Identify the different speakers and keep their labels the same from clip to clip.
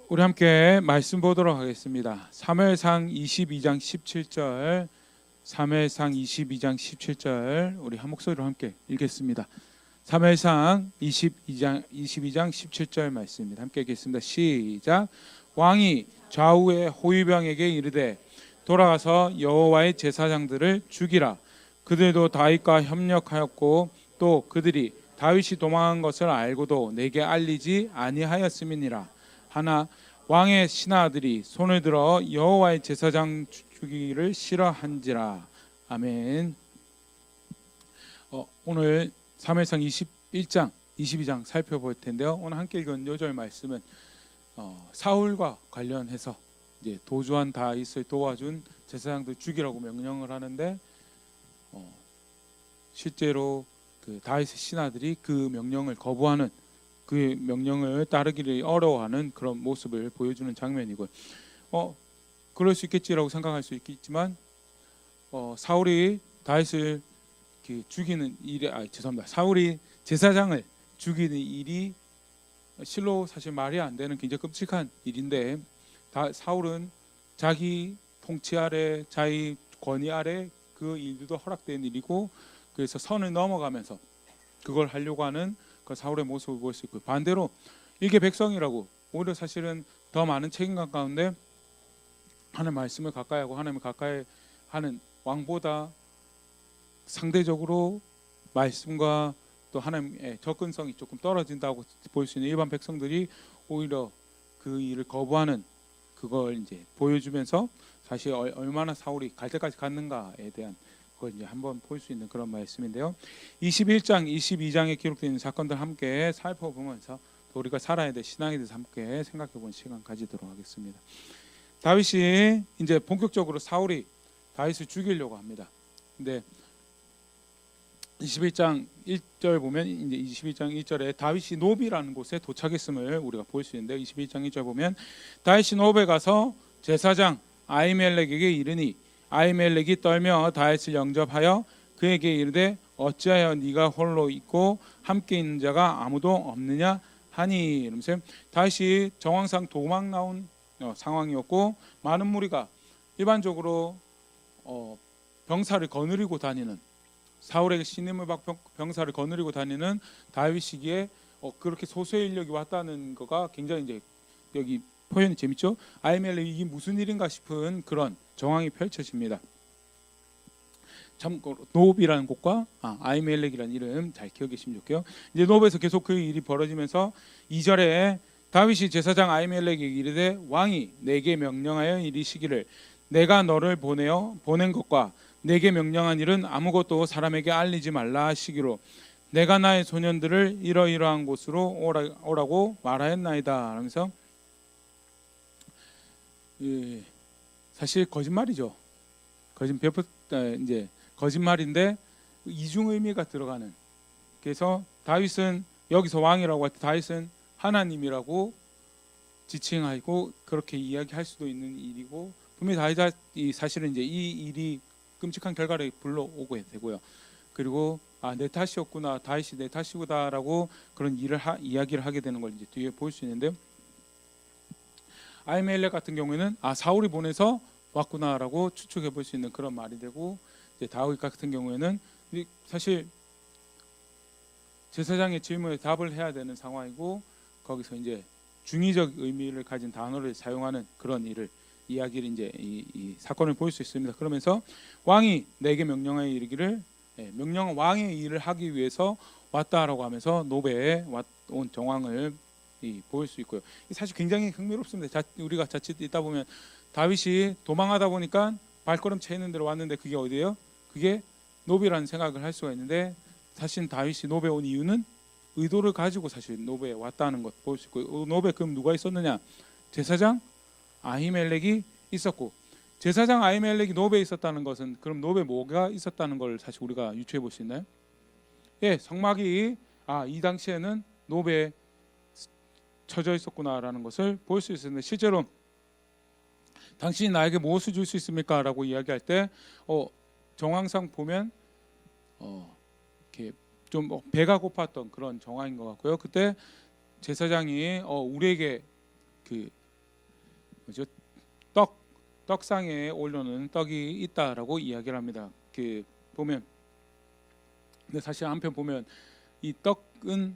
Speaker 1: 우리 함께 말씀 보도록 하겠습니다. 사무엘상 22장 17절, 사무엘상 22장 17절 우리 한 목소리로 함께 읽겠습니다. 사무엘상 22장 17절 말씀입니다. 함께 읽겠습니다. 시작. 왕이 좌우의 호위병에게 이르되 돌아가서 여호와의 제사장들을 죽이라. 그들도 다윗과 협력하였고 또 그들이 다윗이 도망한 것을 알고도 내게 알리지 아니하였음이니라. 하나 왕의 신하들이 손을 들어 여호와의 제사장 죽이기를 싫어한지라. 아멘. 오늘 사무엘상 21장 22장 살펴볼 텐데요. 오늘 함께 읽은 요절 말씀은 사울과 관련해서 이제 도주한 다윗을 도와준 제사장들 죽이라고 명령을 하는데 실제로 그 다윗의 신하들이 그 명령을 거부하는, 그 명령을 따르기를 어려워하는 그런 모습을 보여주는 장면이고요. 그럴 수 있겠지라고 생각할 수 있겠지만 사울이 다윗을 죽이는 일에 사울이 제사장을 죽이는 일이 실로 사실 말이 안 되는 굉장히 끔찍한 일인데, 사울은 자기 통치 아래, 자기 권위 아래 그 일들도 허락된 일이고, 그래서 선을 넘어가면서 그걸 하려고 하는 그 사울의 모습을 볼 수 있고, 반대로 일개 백성이라고 오히려 사실은 더 많은 책임감 가운데 하나님 말씀을 가까이 하고 하나님을 가까이 하는 왕보다 상대적으로 말씀과 또 하나님의 접근성이 조금 떨어진다고 볼 수 있는 일반 백성들이 오히려 그 일을 거부하는, 그걸 이제 보여주면서 사실 얼마나 사울이 갈 때까지 갔는가에 대한 그걸 이제 한번 볼 수 있는 그런 말씀인데요. 21장, 22장에 기록되어 있는 사건들 함께 살펴보면서 우리가 살아야 될 신앙에 대해서 함께 생각해보는 시간 가지도록 하겠습니다. 다윗이 이제 본격적으로 사울이 다윗을 죽이려고 합니다. 근데 21장 1절 보면 이제 21장 1절에 다윗이 노비라는 곳에 도착했음을 우리가 볼 수 있는데, 21장 1절 보면 다윗이 노베 가서 제사장 아히멜렉에게 이르니 아히멜렉이 떨며 다윗을 영접하여 그에게 이르되 어찌하여 네가 홀로 있고 함께 있는 자가 아무도 없느냐 하니. 이러면서 다윗이 정황상 도망 나온 상황이었고, 많은 무리가 일반적으로 병사를 거느리고 다니는, 사울에게 신임을 받고 병사를 거느리고 다니는 다윗이기에 그렇게 소수의 인력이 왔다는 거가 굉장히 이제 여기 표현이 재밌죠. 아히멜렉이 이게 무슨 일인가 싶은 그런 정황이 펼쳐집니다. 참고로 노비라는 곳과 아히멜렉이라는 이름 잘 기억하시면 좋고요. 이제 노비에서 계속 그 일이 벌어지면서 2절에 다윗이 제사장 아히멜렉에게 이르되 왕이 내게 명령하여 이르시기를 내가 너를 보낸 것과 내게 명령한 일은 아무것도 사람에게 알리지 말라 하시기로 내가 나의 소년들을 이러이러한 곳으로 오라고 말하였나이다 하면서, 사실 거짓말이죠. 이제 거짓말인데 이중 의미가 들어가는. 그래서 다윗은 여기서 왕이라고 할 때 다윗은 하나님이라고 지칭하고 그렇게 이야기할 수도 있는 일이고, 분명히 다윗이 사실은 이제 이 일이 끔찍한 결과를 불러오고 되고요. 그리고 내 탓이었구나, 다윗이 내 탓이구나라고 그런 이야기를 하게 되는 걸 이제 뒤에 볼 수 있는데요. 아히멜렉 같은 경우에는 사울이 보내서 왔구나라고 추측해 볼 수 있는 그런 말이 되고, 이제 다윗 같은 경우에는 사실 제사장의 질문에 답을 해야 되는 상황이고, 거기서 이제 중의적 의미를 가진 단어를 사용하는 그런 이야기를 이제 이 사건을 볼 수 있습니다. 그러면서 왕이 내게 명령하여 이르기를, 명령은 왕의 일을 하기 위해서 왔다라고 하면서 노베에 온 정황을 볼 수 있고요. 사실 굉장히 흥미롭습니다. 우리가 자칫 있다 보면 다윗이 도망하다 보니까 발걸음 채 있는 데로 왔는데 그게 어디예요? 그게 노베라는 생각을 할 수가 있는데, 사실 다윗이 노베에 온 이유는 의도를 가지고 사실 노베에 왔다는 것 볼 수 있고, 노베 그럼 누가 있었느냐? 제사장 아히멜렉이 있었고, 제사장 아히멜렉이 노베에 있었다는 것은 그럼 노베에 뭐가 있었다는 걸 사실 우리가 유추해 볼 수 있나요? 성막이 이 당시에는 노베에 처져 있었구나라는 것을 볼 수 있었는데, 실제로 당신이 나에게 무엇을 줄 수 있습니까? 라고 이야기할 때 정황상 보면 이렇게 좀 배가 고팠던 그런 정황인 것 같고요. 그때 제사장이 우리에게 그 뭐죠? 떡상에 올려놓은 떡이 있다라고 이야기를 합니다. 그 보면, 근데 사실 한편 보면 이 떡은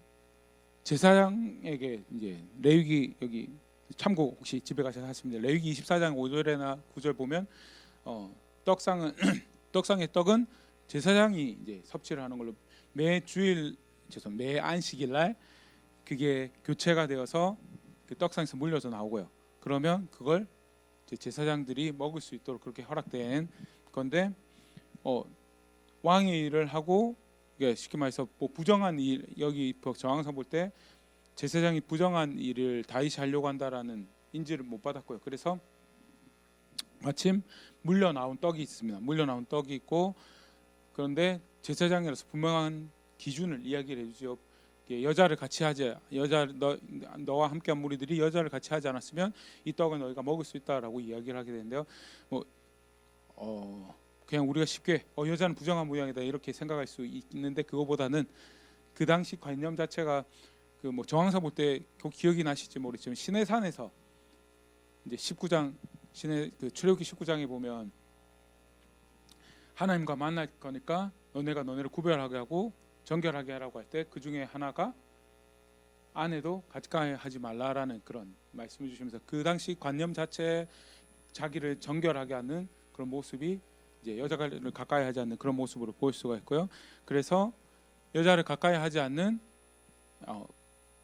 Speaker 1: 제사장에게 이제 레위기, 여기 참고 혹시 집에 가셔서 하시면 돼요. 레위기 24장 5절이나 9절 보면 떡상은 떡상의 떡은 제사장이 이제 섭취를 하는 걸로, 매 주일 매 안식일 날 그게 교체가 되어서 그 떡상에서 물려서 나오고요. 그러면 그걸 제사장들이 먹을 수 있도록 그렇게 허락된 건데, 왕의 일을 하고, 이게 쉽게 말해서 뭐 부정한 일, 여기 정황상 볼 때 제사장이 부정한 일을 다윗이 하려고 한다라는 인지를 못 받았고요. 그래서 마침 물려 나온 떡이 있습니다. 물려 나온 떡이 있고, 그런데 제사장이라서 분명한 기준을 이야기를 해주죠. 여자를 같이 하지, 너와 함께한 무리들이 여자를 같이 하지 않았으면 이 떡은 너희가 먹을 수 있다라고 이야기를 하게 되는데요. 그냥 우리가 쉽게 여자는 부정한 모양이다 이렇게 생각할 수 있는데, 그거보다는 그 당시 관념 자체가 그 뭐 정황상 볼 때 기억이 나실지 모르지만 시내산에서 이제 19장 그 출애굽기 19장에 보면 하나님과 만날 거니까 너네가 너네를 구별하게 하고 정결하게 하라고 할 때 그 중에 하나가 아내도 가까이 하지 말라라는 그런 말씀을 주시면서, 그 당시 관념 자체에 자기를 정결하게 하는 그런 모습이 이제 여자를 가까이 하지 않는 그런 모습으로 볼 수가 있고요. 그래서 여자를 가까이 하지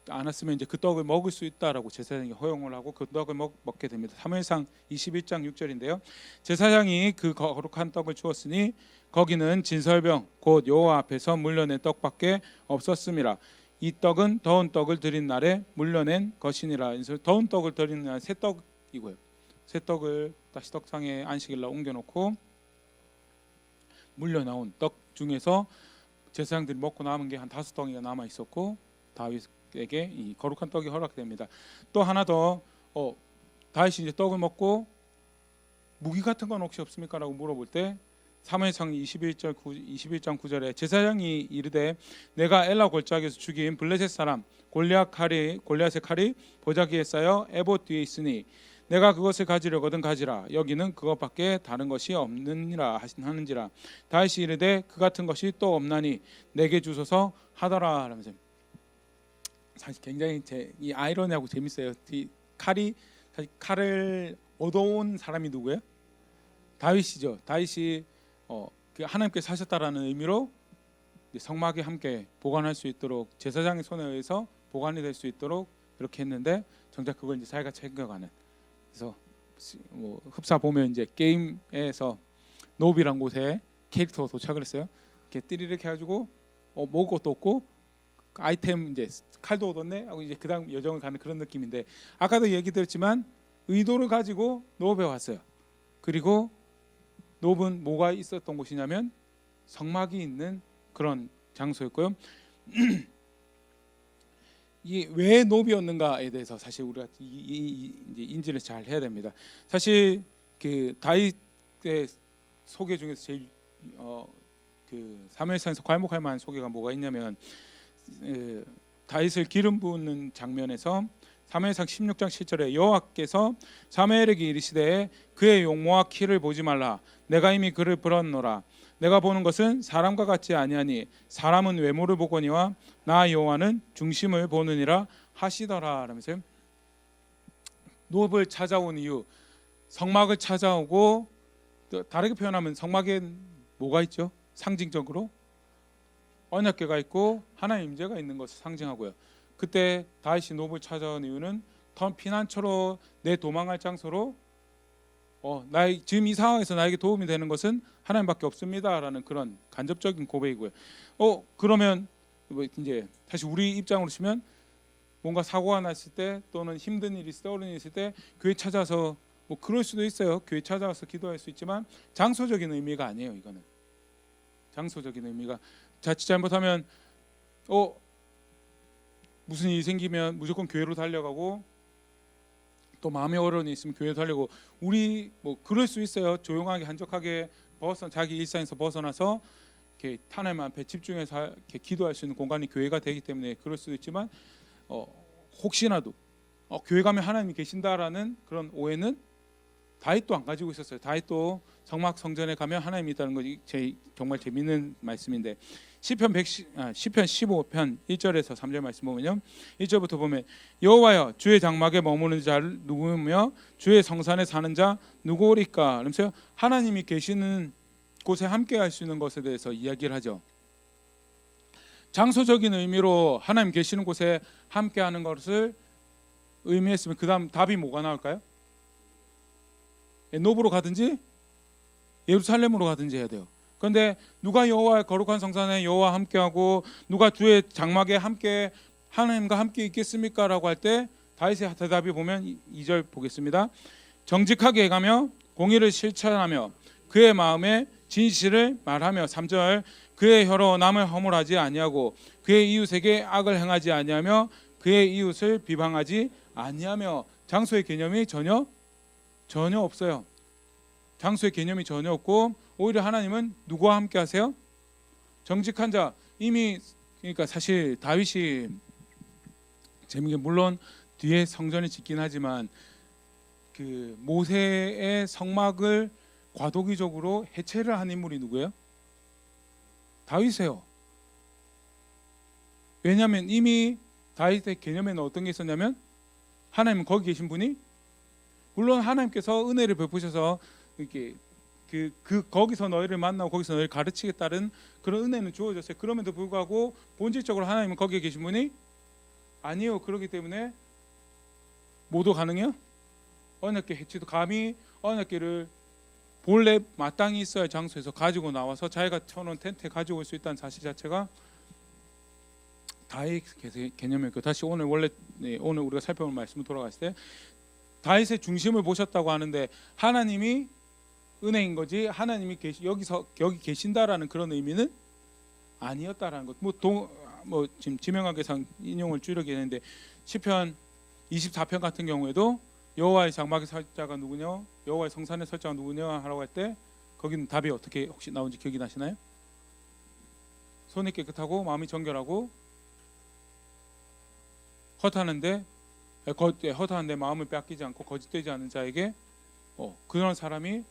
Speaker 1: 않았으면 이제 그 떡을 먹을 수 있다라고 제사장이 허용을 하고 그 떡을 먹게 됩니다. 사무엘상 21장 6절인데요. 제사장이 그 거룩한 떡을 주었으니 거기는 진설병 곧 여호와 앞에서 물려낸 떡밖에 없었음이라. 이 떡은 더운 떡을 드린 날에 물려낸 것이니라. 그래서 더운 떡을 드리는 날 새 떡이고요. 새 떡을 다시 떡상에 안식일날 옮겨놓고 물려 나온 떡 중에서 제사장들이 먹고 남은 게 한 5덩이가 남아 있었고, 다윗에게 이 거룩한 떡이 허락됩니다. 또 하나 더, 다윗이 이제 떡을 먹고 무기 같은 건 혹시 없습니까라고 물어볼 때 사무엘상 21장 9절에 제사장이 이르되 내가 엘라 골짜기에서 죽인 블레셋 사람 골리앗의 칼이 보자기에 쌓여 에봇 뒤에 있으니 내가 그것을 가지려거든 가지라. 여기는 그것밖에 다른 것이 없느니라 하는지라. 다윗이 이르되 그 같은 것이 또 없나니 내게 주소서 하더라 하면서, 사실 굉장히 이 아이러니하고 재밌어요. 이 칼을 얻어온 사람이 누구예요? 다윗이죠. 다윗이 그 하나님께서 하셨다라는 의미로 성막에 함께 보관할 수 있도록 제사장의 손에 의해서 보관이 될 수 있도록 이렇게 했는데, 정작 그걸 이제 자기가 챙겨가는. 그래서 뭐 흡사 보면 이제 게임에서 노비란 곳에 캐릭터가 도착을 했어요. 이렇게 띠리르 해가지고 먹을 것도 없고 아이템 이제 칼도 얻었네 하고 이제 그다음 여정을 가는 그런 느낌인데, 아까도 얘기 드렸지만 의도를 가지고 노업에 왔어요. 그리고 노업은 뭐가 있었던 곳이냐면 성막이 있는 그런 장소였고요. 이게 왜 노비였는가에 대해서 사실 우리가 이제 인지를 잘 해야 됩니다. 사실 그 다윗의 소개 중에서 제일 그 사무엘상에서 괄목할 만한 소개가 뭐가 있냐면, 다윗을 기름 부는 장면에서 사무엘상 16장 7절에 여호와께서 사무엘에게 이르시되 그의 용모와 키를 보지 말라. 내가 이미 그를 불었노라. 내가 보는 것은 사람과 같지 아니하니 사람은 외모를 보거니와 나 여호와는 중심을 보느니라 하시더라. 라면서요. 노업을 찾아온 이유, 성막을 찾아오고, 또 다르게 표현하면 성막에 뭐가 있죠? 상징적으로 언약궤가 있고 하나님의 임재가 있는 것을 상징하고요. 그때 다윗이 노업을 찾아온 이유는 피난처로 내 도망할 장소로 지금 이 상황에서 나에게 도움이 되는 것은 하나님밖에 없습니다라는 그런 간접적인 고백이고요. 그러면 이제 사실 우리 입장으로 치면 뭔가 사고가 났을 때 또는 힘든 일이 떠오르는 일이 있을 때 교회 찾아서 뭐 그럴 수도 있어요. 교회 찾아와서 기도할 수 있지만 장소적인 의미가 아니에요. 이거는 장소적인 의미가, 자칫 잘못하면 무슨 일이 생기면 무조건 교회로 달려가고, 또 마음의 어려움이 있으면 교회로 달려고, 우리 뭐 그럴 수 있어요. 조용하게 한적하게 자기 일상에서 벗어나서 이렇게 하나님 앞에 집중해서 이렇게 기도할 수 있는 공간이 교회가 되기 때문에 그럴 수도 있지만, 혹시나도 교회 가면 하나님이 계신다라는 그런 오해는 다윗도 안 가지고 있었어요. 다윗도 성막 성전에 가면 하나님이 있다는 것이 정말 재미있는 말씀인데 시편 15편 1절에서 3절 말씀 보면요. 1절부터 보면 여호와여 주의 장막에 머무는 자를 누구며 주의 성산에 사는 자 누구오리까? 그러면서 하나님이 계시는 곳에 함께 할 수 있는 것에 대해서 이야기를 하죠. 장소적인 의미로 하나님 계시는 곳에 함께 하는 것을 의미했으면 그 다음 답이 뭐가 나올까요? 노브로 가든지 예루살렘으로 가든지 해야 돼요. 그런데 누가 여호와의 거룩한 성산에 여호와 함께하고 누가 주의 장막에 함께 하나님과 함께 있겠습니까? 라고 할 때 다윗의 대답이 보면 2절 보겠습니다. 정직하게 행하며 공의를 실천하며 그의 마음에 진실을 말하며 3절 그의 혀로 남을 허물하지 아니하고 그의 이웃에게 악을 행하지 아니하며 그의 이웃을 비방하지 아니하며 장소의 개념이 전혀 없어요. 장소의 개념이 전혀 없고 오히려 하나님은 누구와 함께 하세요? 정직한 자. 이미 그러니까 사실 다윗이 재미있게 물론 뒤에 성전이 짓긴 하지만 그 모세의 성막을 과도기적으로 해체를 한 인물이 누구예요? 다윗이에요. 왜냐하면 이미 다윗의 개념에는 어떤 게 있었냐면 하나님은 거기 계신 분이 물론 하나님께서 은혜를 베푸셔서 이렇게 거기서 너희를 만나고 거기서 너희를 가르치겠다는 그런 은혜는 주어졌어요. 그럼에도 불구하고 본질적으로 하나님은 거기에 계신 분이 아니에요. 그렇기 때문에 모두 가능해요? 언약궤 해치도 감히 언약궤를 본래 마땅히 있어야 할 장소에서 가지고 나와서 자기가 쳐놓은 텐트에 가지고 올 수 있다는 사실 자체가 다윗 개념이었고 다시 오늘 오늘 우리가 살펴볼 말씀을 돌아갔을 때 다윗의 중심을 보셨다고 하는데 하나님이 은혜인 거지 하나님이 여기 계신다라는 그런 의미는 아니었다라는 것. 뭐 지금 지명학에상 인용을 줄이게 되는데 시편 24편 같은 경우에도 여호와의 장막에 설 자가 누구냐, 여호와의 성산에 설 자가 누구냐 하라고 할 때 거기는 답이 어떻게 혹시 나온지 기억이 나시나요? 손이 깨끗하고 마음이 정결하고 허탄한데 마음을 빼앗기지 않고 거짓되지 않은 자에게 그런 사람이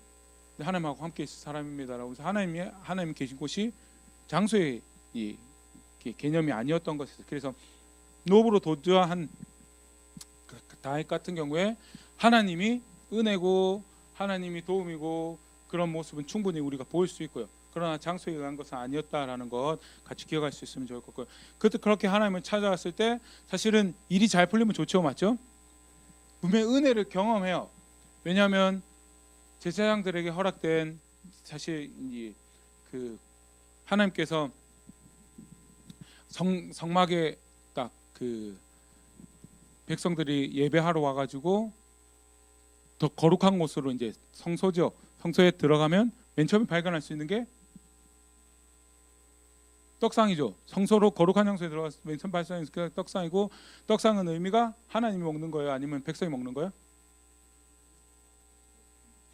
Speaker 1: 하나님하고 함께 있을 사람입니다라고 해서 하나님이 계신 곳이 장소의 이 개념이 아니었던 것이죠. 그래서 노브로 도주한 다윗 같은 경우에 하나님이 은혜고 하나님이 도움이고 그런 모습은 충분히 우리가 보일 수 있고요. 그러나 장소에 의한 것은 아니었다라는 것 같이 기억할 수 있으면 좋을 것 같고요. 그렇게 하나님을 찾아왔을 때 사실은 일이 잘 풀리면 좋죠, 맞죠? 분명히 은혜를 경험해요. 왜냐하면 제사장들에게 허락된 사실 그 하나님께서 성막에 딱 그 백성들이 예배하러 와가지고 더 거룩한 곳으로 이제 성소죠. 성소에 들어가면 맨 처음에 발견할 수 있는 게 떡상이죠. 성소로 거룩한 장소에 들어가서 맨 처음 발견할 수 있는 게 떡상이고 떡상은 의미가 하나님이 먹는 거예요, 아니면 백성이 먹는 거예요?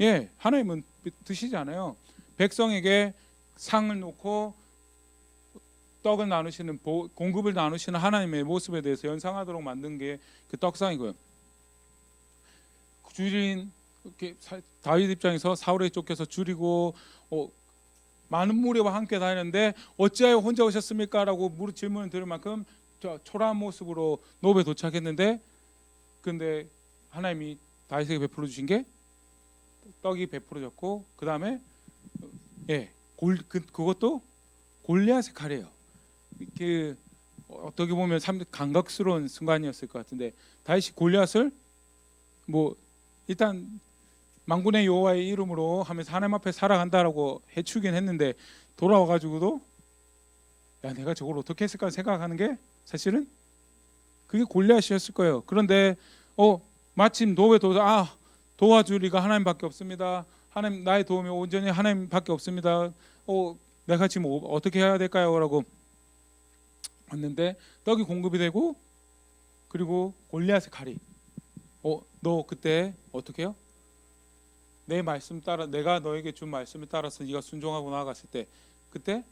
Speaker 1: 예, 하나님은 드시지 않아요. 백성에게 상을 놓고 떡을 나누시는 공급을 나누시는 하나님의 모습에 대해서 연상하도록 만든 게 그 떡상이고요. 줄인 다윗 입장에서 사울에 쫓겨서 줄이고 많은 무리와 함께 다니는데 어찌하여 혼자 오셨습니까? 라고 질문을 들을 만큼 초라한 모습으로 노브에 도착했는데 근데 하나님이 다윗에게 베풀어 주신 게 떡이 베풀어졌고 그 다음에 그것도 골리앗의 칼이에요. 어떻게 보면 참 감격스러운 순간이었을 것 같은데 다윗이 골리앗을 일단 만군의 여호와의 이름으로 하면서 하나님 앞에 살아간다라고 해치우긴 했는데 돌아와가지고도 내가 저걸 어떻게 했을까 생각하는 게 사실은 그게 골리앗이었을 거예요. 그런데 마침 도와줄 리가 하나님밖에 없습니다. 하나님 나의 도움이 온전히 하나님밖에 없습니다. 내가 지금 어떻게 해야 될까요? 라고 왔는데 떡이 공급이 되고 그리고 골리앗의 칼이 너 그때 어떻게 해요? 내 말씀 따라 내가 너에게 준 말씀에 따라서 네가 순종하고 나아갔을 때 그때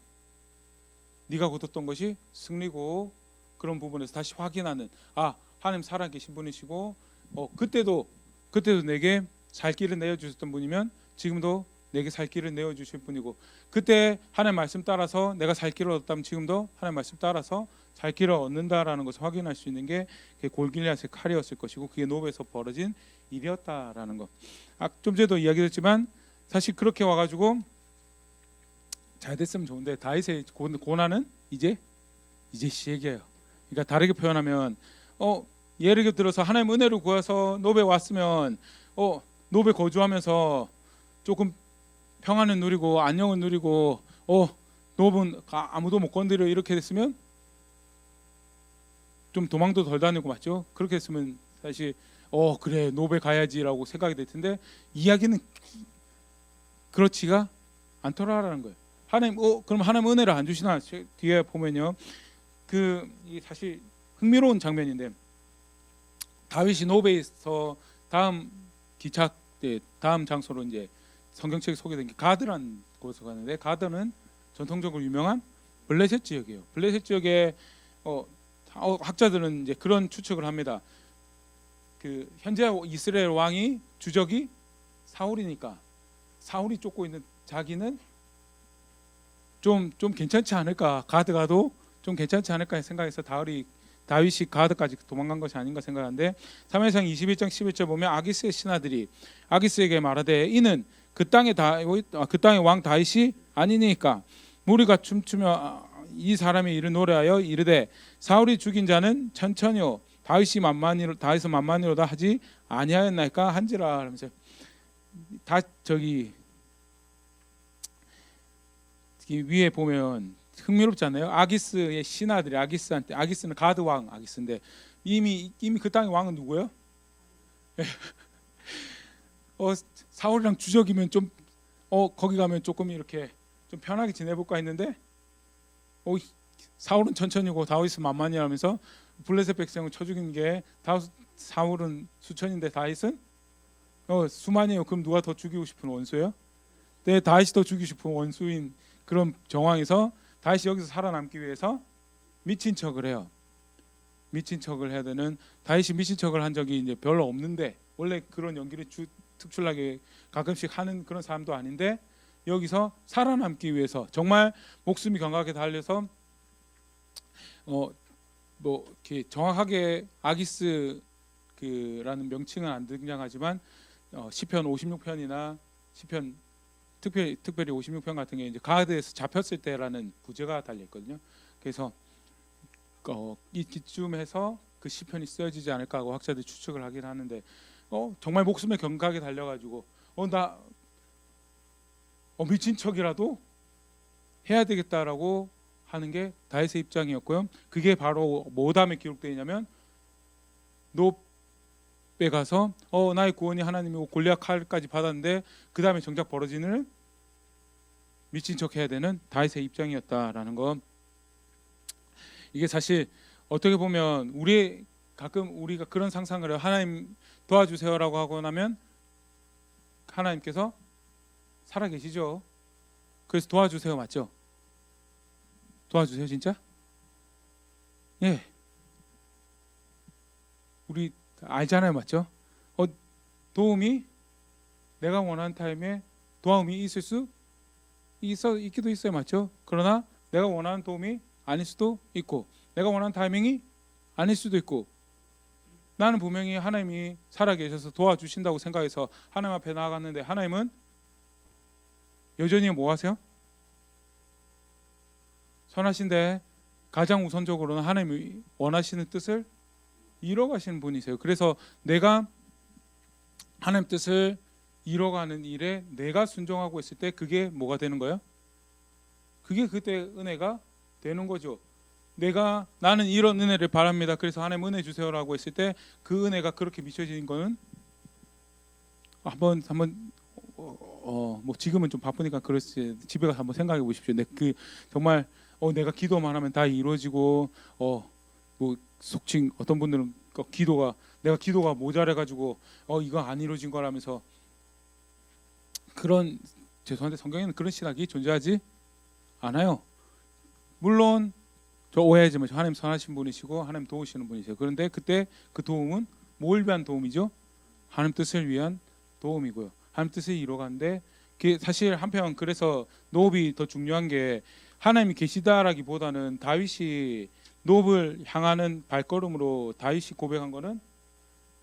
Speaker 1: 네가 거뒀던 것이 승리고 그런 부분에서 다시 확인하는 하나님 살아계신 분이시고 그때도 내게 살 길을 내어 주셨던 분이면 지금도 내게 살 길을 내어 주실 분이고, 그때 하나님 말씀 따라서 내가 살 길을 얻었다면 지금도 하나님 말씀 따라서 살 길을 얻는다라는 것을 확인할 수 있는 게 골길앗의 칼이었을 것이고, 그게 노베에서 벌어진 일이었다라는 것. 좀 전에도 이야기했지만 사실 그렇게 와가지고 잘 됐으면 좋은데 다윗의 고난은 이제 시작이에요. 그러니까 다르게 표현하면 예를 들어서 하나님 은혜를 구해서 노베 왔으면 노베 거주하면서 조금 평안을 누리고 안녕을 누리고 노브는 아무도 못 건드려 이렇게 됐으면 좀 도망도 덜 다니고 맞죠? 그렇게 했으면 사실 그래 노베 가야지라고 생각이 될 텐데, 이야기는 그렇지가 않더라라는 거예요. 하나님 그럼 하나님 은혜를 안 주시나? 뒤에 보면요, 이 사실 흥미로운 장면인데, 다윗이 노베에서 다음 기차 다음 장소로 이제 성경책에 소개된 게 가드란 곳에 가는데, 가드는 전통적으로 유명한 블레셋 지역이에요. 블레셋 지역에 학자들은 이제 그런 추측을 합니다. 그 현재 이스라엘 왕이 주적이 사울이니까 사울이 쫓고 있는 자기는 좀 괜찮지 않을까, 가드 가도 좀 괜찮지 않을까 생각해서 다윗이 가드까지 도망간 것이 아닌가 생각하는데, 사무엘상 21장 11절 보면 아기스의 신하들이 아기스에게 말하되 이는 그 땅의 왕 다윗이 아니니까 무리가 춤추며 이 사람이 이를 노래하여 이르되 사울이 죽인 자는 천천히요 다윗은 만만히로다 하지 아니하였나이까 한지라 하면서, 다 저기 위에 보면 흥미롭지 않나요? 아기스의 신하들이 아기스는 가드 왕 아기스인데 이미 그 땅의 왕은 누구예요? 사울이랑 주적이면 좀 거기 가면 조금 이렇게 좀 편하게 지내볼까 했는데 사울은 천천히고 다윗은 만만히 하면서 블레셋 백성을 쳐 죽인 게 사울은 수천인데 다윗은 수만이에요. 그럼 누가 더 죽이고 싶은 원수예요? 네, 다윗이 더 죽이고 싶은 원수인 그런 정황에서 다윗이 여기서 살아남기 위해서 미친 척을 해요. 미친 척을 해야 되는, 다윗이 미친 척을 한 적이 이제 별로 없는데, 원래 그런 연기를 특출나게 가끔씩 하는 그런 사람도 아닌데, 여기서 살아남기 위해서 정말 목숨이 경각에 달려서 뭐 이렇게 정확하게 아기스 라는 명칭은 안 등장하지만 시편 56편이나 시편 특별히 56편 같은 게 이제 가드에서 잡혔을 때라는 구제가 달려 있거든요. 그래서 이쯤에서 그 시편이 쓰여지지 않을까 하고 학자들이 추측을 하긴 하는데, 정말 목숨에 경각에 달려가지고 나 미친 척이라도 해야 되겠다라고 하는 게 다윗의 입장이었고요. 그게 바로 뭐 다음에 기록되어 있냐면 노베 가서 나의 구원이 하나님이고 골리앗 칼까지 받았는데 그 다음에 정작 벌어지는 미친 척 해야 되는 다윗의 입장이었다라는 거. 이게 사실 어떻게 보면 가끔 우리가 그런 상상을 해요. 하나님 도와주세요라고 하고 나면 하나님께서 살아계시죠. 그래서 도와주세요 맞죠? 도와주세요 진짜? 예. 우리 알잖아요 맞죠? 도움이 내가 원하는 타임에 도움이 있기도 있어요 맞죠? 그러나 내가 원하는 도움이 아닐 수도 있고, 내가 원하는 타이밍이 아닐 수도 있고, 나는 분명히 하나님이 살아계셔서 도와주신다고 생각해서 하나님 앞에 나아갔는데 하나님은 여전히 뭐 하세요? 선하신데 가장 우선적으로는 하나님이 원하시는 뜻을 이뤄가시는 분이세요. 그래서 내가 하나님 뜻을 이뤄가는 일에 내가 순종하고 있을 때 그게 뭐가 되는 거예요? 그게 그때 은혜가 되는 거죠. 나는 이런 은혜를 바랍니다. 그래서 하나님 은혜 주세요라고 했을 때 그 은혜가 그렇게 미쳐지는 거는 한번 뭐 지금은 좀 바쁘니까 그렇지 집에 가서 한번 생각해 보십시오. 정말 내가 기도만 하면 다 이루어지고 뭐 속칭 어떤 분들은 내가 기도가 모자래 가지고 이거 안 이루어진 거라면서, 그런 죄송한데 성경에는 그런 신학이 존재하지 않아요. 물론 저 오해하지 마시고 하나님 선하신 분이시고 하나님 도우시는 분이세요. 그런데 그때 그 도움은 뭘 위한 도움이죠? 하나님 뜻을 위한 도움이고요. 하나님 뜻을 이루어가는데 사실 한편 그래서 노업이 더 중요한 게 하나님이 계시다라기보다는 다윗이 노업을 향하는 발걸음으로 다윗이 고백한 거는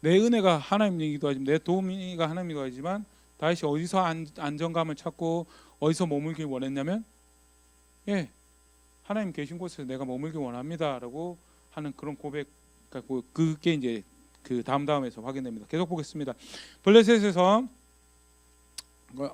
Speaker 1: 내 은혜가 하나님이기도 하지만 내 도움이가 하나님이기도 하지만 다윗이 어디서 안정감을 찾고 어디서 머물길 원했냐면 하나님 계신 곳에서 내가 머물길 원합니다라고 하는 그런 고백 갖고 그게 이제 그 다음에서 확인됩니다. 계속 보겠습니다. 블레셋에서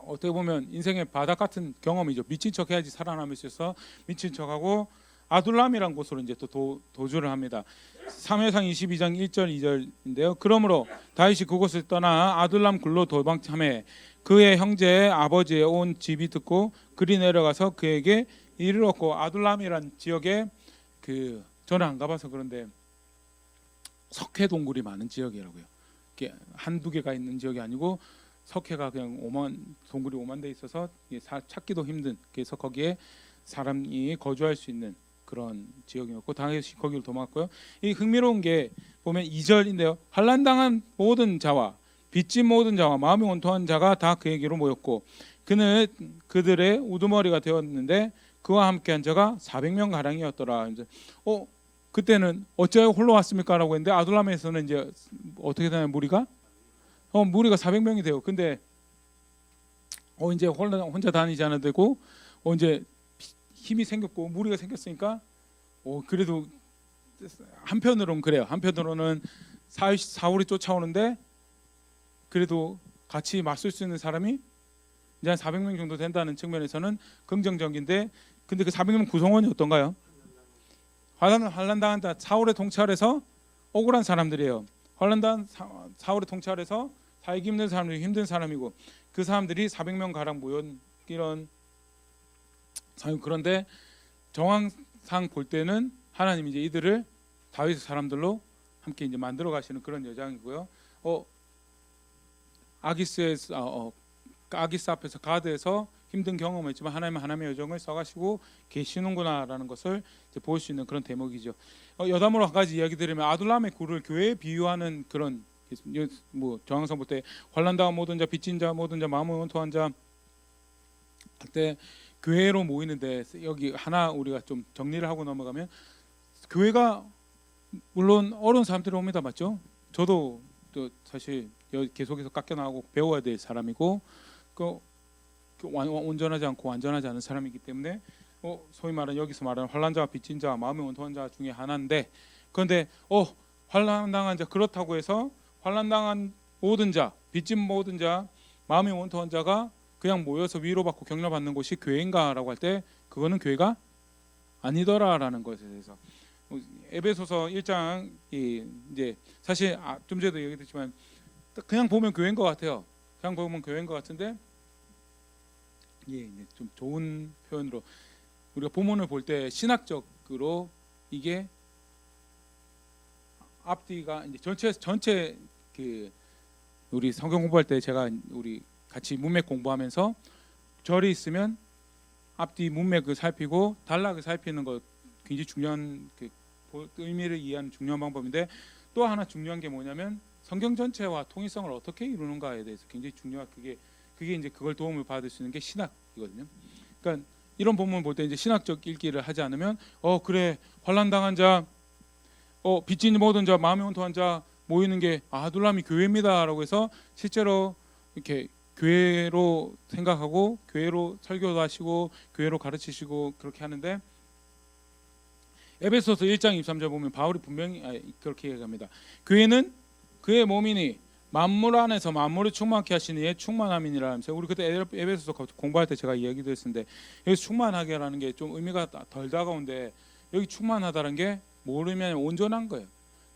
Speaker 1: 어떻게 보면 인생의 바닥 같은 경험이죠. 미친 척 해야지 살아남을 수 있어서 미친 척하고 아둘람이라는 곳으로 이제 또 도주를 합니다. 사무엘상 22장 1절 2절인데요. 그러므로 다윗이 그곳을 떠나 아둘람 굴로 도망참에 그의 형제 아버지의 온 집이 듣고 그리 내려가서 그에게 이르렀고 아둘람이란 지역에 저는 안 가봐서 그런데 석회 동굴이 많은 지역이라고요. 이게 한두 개가 있는 지역이 아니고 석회가 그냥 동굴이 오만 돼 있어서 찾기도 힘든, 그래서 거기에 사람이 거주할 수 있는 그런 지역이었고 다윗이 거기로 도망갔고요. 이 흥미로운 게 보면 2절인데요. 환난당한 모든 자와 빚진 모든 자와 마음이 온통한 자가 다 그에게로 모였고 그는 그들의 우두머리가 되었는데 그와 함께한 자가 400명 가량이었더라. 이제 그때는 어찌하여 홀로 왔습니까라고 했는데 아둘람에서는 이제 어떻게 되나요? 무리가 400명이 돼요. 근데 이제 혼자 다니지 않아도 되고 이제 힘이 생겼고 무리가 생겼으니까 그래도 한편으로는 그래요. 한편으로는 사울이 쫓아오는데 그래도 같이 맞설 수 있는 사람이 이제 한 400명 정도 된다는 측면에서는 긍정적인데, 근데 그 400명 구성원이 어떤가요? 환난당한 자, 사울에 통찰해서 억울한 사람들이에요. 환난당한 사울에 통찰해서 살기 힘든 사람들이 힘든 사람이고 그 사람들이 400명 가량 모인 이런 사람. 그런데 정황상 볼 때는 하나님이 이제 이들을 다윗의 사람들로 함께 이제 만들어 가시는 그런 여정이고요. 아기스 앞에서 가드에서 힘든 경험을 했지만 하나님은 하나님의 여정을 써가시고 계시는구나라는 것을 이제 볼 수 있는 그런 대목이죠. 여담으로 한 가지 이야기 드리면 아둘람의 굴을 교회에 비유하는 그런 정황상 볼 때 환난당한 모든 자, 빚진 자, 모든 자, 마음을 원통한 자 할 때 교회로 모이는데 여기 하나 우리가 좀 정리를 하고 넘어가면 교회가 물론 어려운 사람들이 옵니다. 맞죠? 저도 사실 계속해서 깎여 나가고 배워야 될 사람이고 온전하지 않고 완전하지 않은 사람이기 때문에 소위 말하는 여기서 말하는 환난자와 빚진 자, 마음이 원통한 자 중에 하나인데, 그런데 환난당한 자, 그렇다고 해서 환난당한 모든 자, 빚진 모든 자, 마음이 원통한 자가 그냥 모여서 위로받고 격려받는 곳이 교회인가라고 할 때 그거는 교회가 아니더라라는 것에 대해서 에베소서 1장 이제 사실 좀 전에도 얘기했지만 그냥 보면 교회인 것 같아요. 그냥 보면 교회인 것 같은데 좀 좋은 표현으로 우리가 본문을 볼 때 신학적으로 이게 앞뒤가 이제 전체 우리 성경 공부할 때 제가 우리 같이 문맥 공부하면서 절이 있으면 앞뒤 문맥을 살피고 단락을 살피는 것 굉장히 중요한 의미를 이해하는 중요한 방법인데, 또 하나 중요한 게 뭐냐면 성경 전체와 통일성을 어떻게 이루는가에 대해서 굉장히 중요한 그게 이제 그걸 도움을 받을 수 있는 게 신학이거든요. 그러니까 이런 본문 볼 때 이제 신학적 읽기를 하지 않으면 그래 환난당한 자, 빚진 모든 자, 마음이 온통한 자 모이는 게 아둘람이 교회입니다라고 해서 실제로 이렇게 교회로 생각하고 교회로 설교도 하시고 교회로 가르치시고 그렇게 하는데, 에베소서 1장 23절 보면 바울이 분명히 그렇게 얘기합니다. 교회는 그의 몸이니 만물 안에서 만물을 충만케 하시는 이의 충만함이니라 하면서, 우리 그때 에베소서 공부할 때 제가 이야기도 했었는데 여기 충만하게라는 게 좀 의미가 덜 다가온데, 여기 충만하다는 게 모르면 온전한 거예요.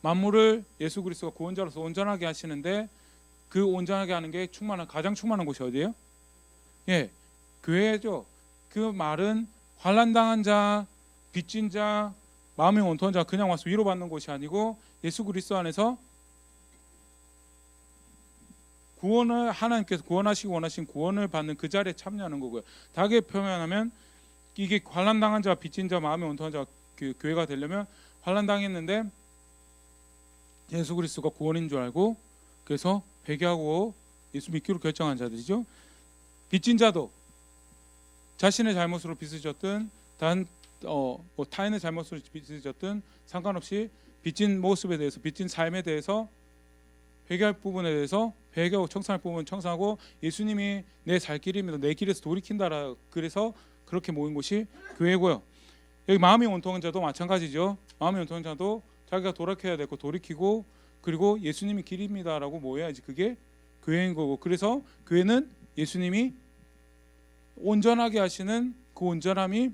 Speaker 1: 만물을 예수 그리스도가 구원자로서 온전하게 하시는데 그 온전하게 하는 게 가장 충만한 곳이 어디예요? 교회죠. 그 말은 환난당한 자, 빚진 자, 마음이 온통한 자 그냥 와서 위로받는 곳이 아니고 예수 그리스도 안에서 구원을 하나님께서 구원하시고 원하신 구원을 받는 그 자리에 참여하는 거고요. 다르게 표현하면 이게 환난당한 자, 빚진 자, 마음이 온통한 자 그 교회가 되려면 환난 당했는데 예수 그리스도가 구원인 줄 알고 그래서 회개하고 예수 믿기로 결정한 자들이죠. 빚진 자도 자신의 잘못으로 빚을 졌든 뭐 타인의 잘못으로 빚을 졌든 상관없이 빚진 모습에 대해서 빚진 삶에 대해서 회개할 부분에 대해서 회개하고 청산할 부분은 청산하고 예수님이 내 살 길입니다. 내 길에서 돌이킨다라 그래서 그렇게 모인 곳이 교회고요. 여기 마음이 온통한 자도 마찬가지죠. 마음이 온통한 자도 자기가 돌이켜야 되고 돌이키고 그리고 예수님이 길입니다라고 모여야지 그게 교회인 거고 그래서 교회는 예수님이 온전하게 하시는 그 온전함이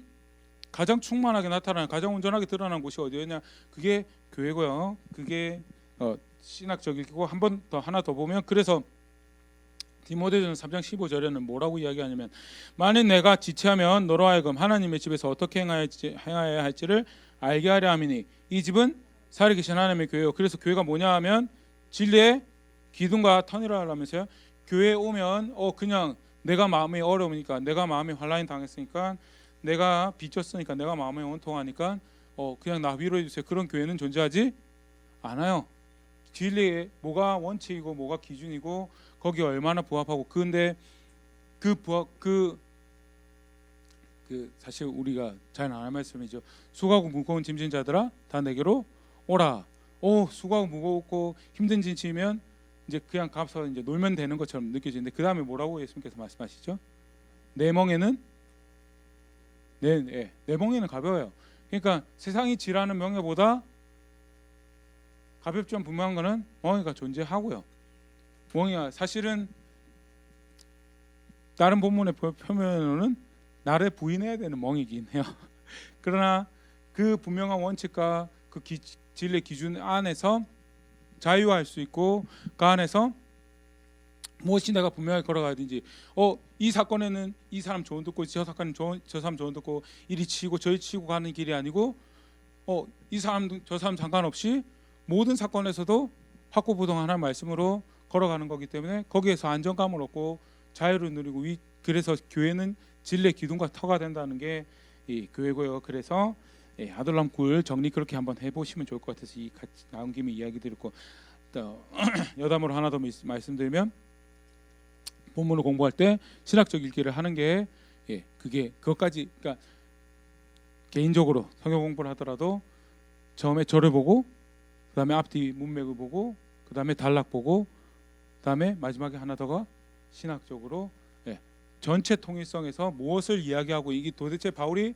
Speaker 1: 가장 충만하게 나타나는 가장 온전하게 드러나는 곳이 어디였냐 그게 교회고요. 그게 신학적이고 한 번 더 하나 더 보면 그래서 디모데전서 3장 15절에는 뭐라고 이야기하냐면 만일 내가 지체하면 너로 하여금 하나님의 집에서 어떻게 행하여야 할지를 알게 하려 함이니 이 집은 살아계신 하나님의 교회요. 그래서 교회가 뭐냐 하면 진리의 기둥과 터이라 하면서요. 교회에 오면 그냥 내가 마음이 어려우니까 내가 마음이 환난이 당했으니까 내가 빚졌으니까 내가 마음이 온통하니까 그냥 나 위로해 주세요. 그런 교회는 존재하지 않아요. 진리에 뭐가 원칙이고 뭐가 기준이고 거기에 얼마나 부합하고 근데 사실 우리가 잘 아는 말씀이죠. 수고하고 무거운 짐진 자들아 다 내게로 오라. 수고하고 무겁고 힘든 짐이면 이제 그냥 가서 이제 놀면 되는 것처럼 느껴지는데 그 다음에 뭐라고 예수님께서 말씀하시죠? 내 멍에는 내 멍에는 가벼워요. 그러니까 세상이 지라는 명예보다 가볍지만 분명한 거는 멍에가 존재하고요. 멍에가 사실은 다른 본문의 표면으로는 나를 부인해야 되는 멍이긴 해요. 그러나 그 분명한 원칙과 그 진리의 기준 안에서 자유할 수 있고 그 안에서 무엇이 내가 분명하게 걸어가야 되는지 이 사건에는 이 사람 조언 듣고 저 사건은 저 사람 조언 듣고 이리 치고 저리 치고 가는 길이 아니고 이 사람 저 사람 상관없이 모든 사건에서도 확고부동한 하나님의 말씀으로 걸어가는 거기 때문에 거기에서 안정감을 얻고 자유를 누리고 그래서 교회는 진리의 기둥과 터가 된다는 게 이 교회고요. 그래서 아둘람 굴 정리 그렇게 한번 해보시면 좋을 것 같아서 같이 나온 김에 이야기 드리고 여담으로 하나 더 말씀드리면 본문을 공부할 때 신학적 읽기를 하는 게 그것까지 그러니까 개인적으로 성경 공부를 하더라도 처음에 절을 보고 그 다음에 앞뒤 문맥을 보고 그 다음에 단락 보고 그 다음에 마지막에 하나 더가 신학적으로 전체 통일성에서 무엇을 이야기하고 이게 도대체 바울이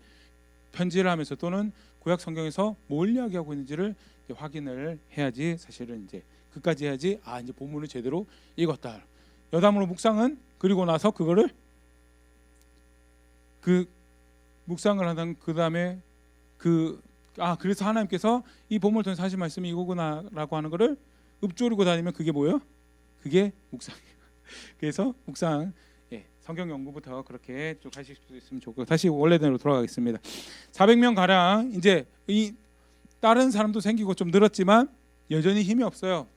Speaker 1: 편지를 하면서 또는 구약 성경에서 뭘 이야기하고 있는지를 확인을 해야지 사실은 이제 그까지 해야지 이제 본문을 제대로 읽었다. 여담으로 묵상은 그리고 나서 그거를 그 묵상을 하던 그 다음에 그래서 하나님께서 이 본문을 통해서 하신 말씀이 이거구나라고 하는 거를 읊조리고 다니면 그게 뭐예요? 그게 묵상이에요. 그래서 묵상 성경 연구부터 그렇게 쭉 하실 수 있으면 좋고 다시 원래대로 돌아가겠습니다. 400명 가량 이제 이 다른 사람도 생기고 좀 늘었지만 여전히 힘이 없어요.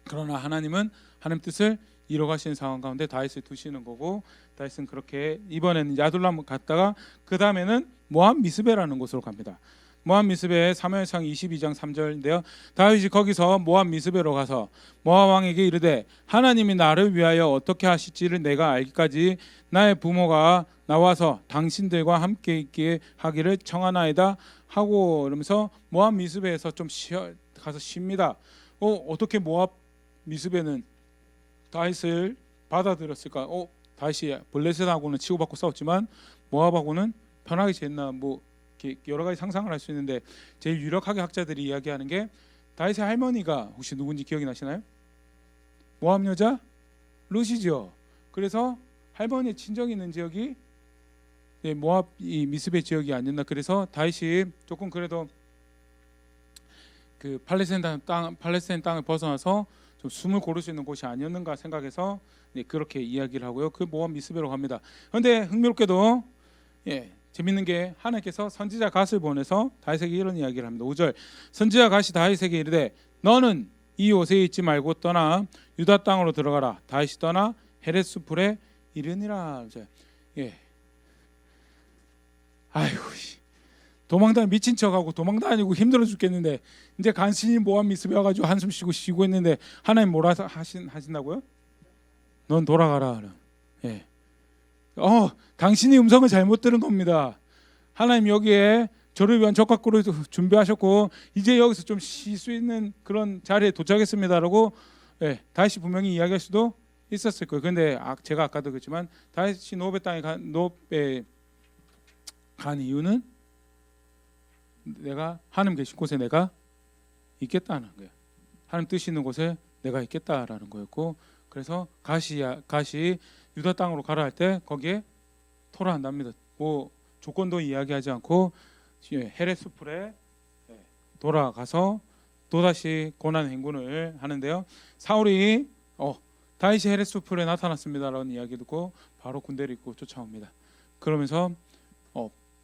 Speaker 1: 그러나 하나님은 하나님 뜻을 이뤄가시는 상황 가운데 다윗을 두시는 거고 다윗은 그렇게 이번에는 야둘람 갔다가 그 다음에는 모압 미스베라는 곳으로 갑니다. 모압 미스베 사무엘상 22장 3절인데요. 다윗이 거기서 모압 미스베로 가서 모압 왕에게 이르되 하나님이 나를 위하여 어떻게 하실지를 내가 알기까지 나의 부모가 나와서 당신들과 함께 있게 하기를 청하나이다 하고 그러면서 모압 미스베에서 좀 가서 쉽니다. 어떻게 모압 미스베는 다윗을 받아들였을까? 다윗이 블레셋하고는 치고받고 싸웠지만 모압하고는 편하게 지냈나 여러 가지 상상을 할 수 있는데 제일 유력하게 학자들이 이야기하는 게 다윗의 할머니가 혹시 누군지 기억이 나시나요? 모압 여자 룻이죠. 그래서 할머니의 친정이 있는 지역이 모압 이 미스베 지역이 아니었나. 그래서 다윗이 조금 그래도 그 팔레스타인 땅을 벗어나서 좀 숨을 고를 수 있는 곳이 아니었는가 생각해서 그렇게 이야기를 하고요. 그 모압 미스베로 갑니다. 그런데 흥미롭게도 재밌는 게 하나님께서 선지자 갓을 보내서 다윗에게 이런 이야기를 합니다. 5절 선지자 갓이 다윗에게 이르되 너는 이 요새에 있지 말고 떠나 유다 땅으로 들어가라. 다윗이 떠나 헤레스 풀에 이르니라. 아이고 도망다 미친 척하고 도망다니고 힘들어 죽겠는데 이제 간신히 모함 미습에 와가지고 한숨 쉬고 있는데 하나님 뭐라 하신다고요? 넌 돌아가라. 예. 당신이 음성을 잘못 들은 겁니다. 하나님 여기에 저를 위한 적각구를 준비하셨고 이제 여기서 좀 쉴 수 있는 그런 자리에 도착했습니다라고 다시 분명히 이야기할 수도 있었을 거예요. 그런데 제가 아까도 그랬지만 다시 노베 땅에 간 이유는 내가 하나님 계신 곳에 내가 있겠다는 거예요. 하나님 뜻이 있는 곳에 내가 있겠다라는 거였고, 그래서 가시 유다 땅으로 가라 할 때 거기에 토라한답니다. 뭐 조건도 이야기하지 않고 헤레스풀에 돌아가서 또다시 고난 행군을 하는데요. 사울이 다윗이 헤레스풀에 나타났습니다라는 이야기 듣고 바로 군대를 입고 쫓아옵니다. 그러면서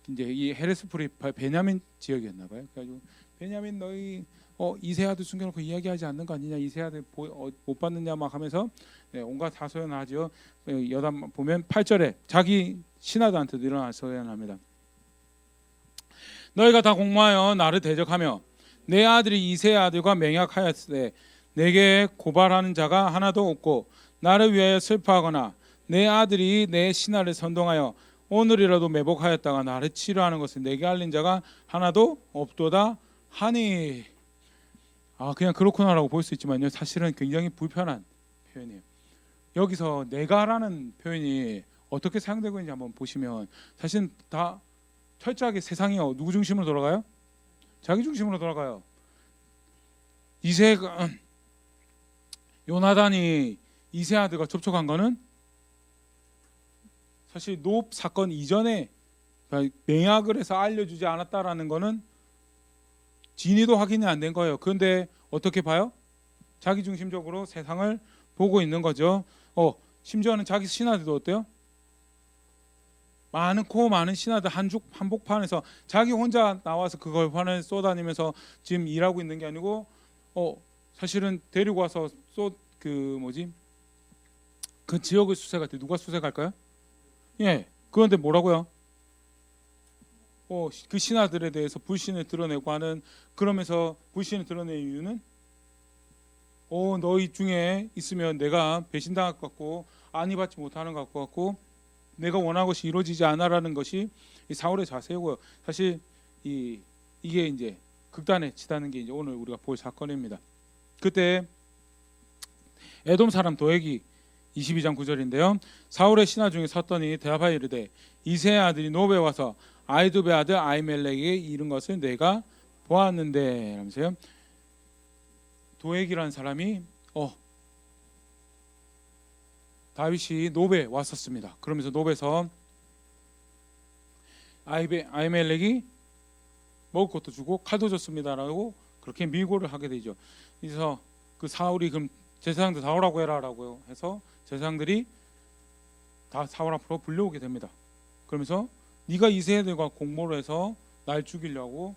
Speaker 1: 이제 이 헤레스풀이 베냐민 지역이었나 봐요. 그래가지고 베냐민 너희 이세 아들 숨겨놓고 이야기하지 않는 거 아니냐, 이세 아들 못 받느냐 막 하면서 온갖 하소연하죠. 여담 보면 8절에 자기 신하들한테도 일어나 소연합니다. 너희가 다 공모하여 나를 대적하며 내 아들이 이세 아들과 맹약하였으되 내게 고발하는 자가 하나도 없고 나를 위하여 슬퍼하거나 내 아들이 내 신하를 선동하여 오늘이라도 매복하였다가 나를 치료하는 것을 내게 알린 자가 하나도 없도다 하니. 그냥 그렇구나라고 볼 수 있지만요, 사실은 굉장히 불편한 표현이에요. 여기서 내가라는 표현이 어떻게 사용되고 있는지 한번 보시면 사실은 다 철저하게 세상이 누구 중심으로 돌아가요? 자기 중심으로 돌아가요. 요나단이 이세 아들과 접촉한 거는 사실 노업 사건 이전에 맹약을 해서 알려주지 않았다라는 거는 진위도 확인이 안 된 거예요. 그런데 어떻게 봐요? 자기 중심적으로 세상을 보고 있는 거죠. 심지어는 자기 신하들도 어때요? 많은 신하들 한복판에서 자기 혼자 나와서 그걸 환을 쏘다니면서 지금 일하고 있는 게 아니고 사실은 데리고 와서 그 지역을 수색할 때 누가 수색할까요? 그런데 뭐라고요? 그 신하들에 대해서 불신을 드러내고 하는, 그러면서 불신을 드러낸 이유는 너희 중에 있으면 내가 배신당할 것 같고 안위 받지 못하는 것 같고 내가 원하는 것이 이루어지지 않아라는 것이 이 사울의 자세고요. 사실 이게 이제 극단에 치닫는 게 이제 오늘 우리가 볼 사건입니다. 그때 에돔 사람 도액이 22장 9절인데요. 사울의 신하 중에 섰더니 대답하여 이르되 이새의 아들이 노베에 와서 아이두베 아들 아히멜렉에게 이른 것을 내가 보았는데 라면서요. 도액이라는 사람이 다윗이 노베에 왔었습니다. 그러면서 노베에서 아히멜렉이 먹을 것도 주고 칼도 줬습니다라고 그렇게 미고를 하게 되죠. 그래서 그 사울이 그럼 제사장들 다 오라고 해라라고 해서 제사장들이 다 사울 앞으로 불려오게 됩니다. 그러면서 네가 이새들과 공모를 해서 날 죽이려고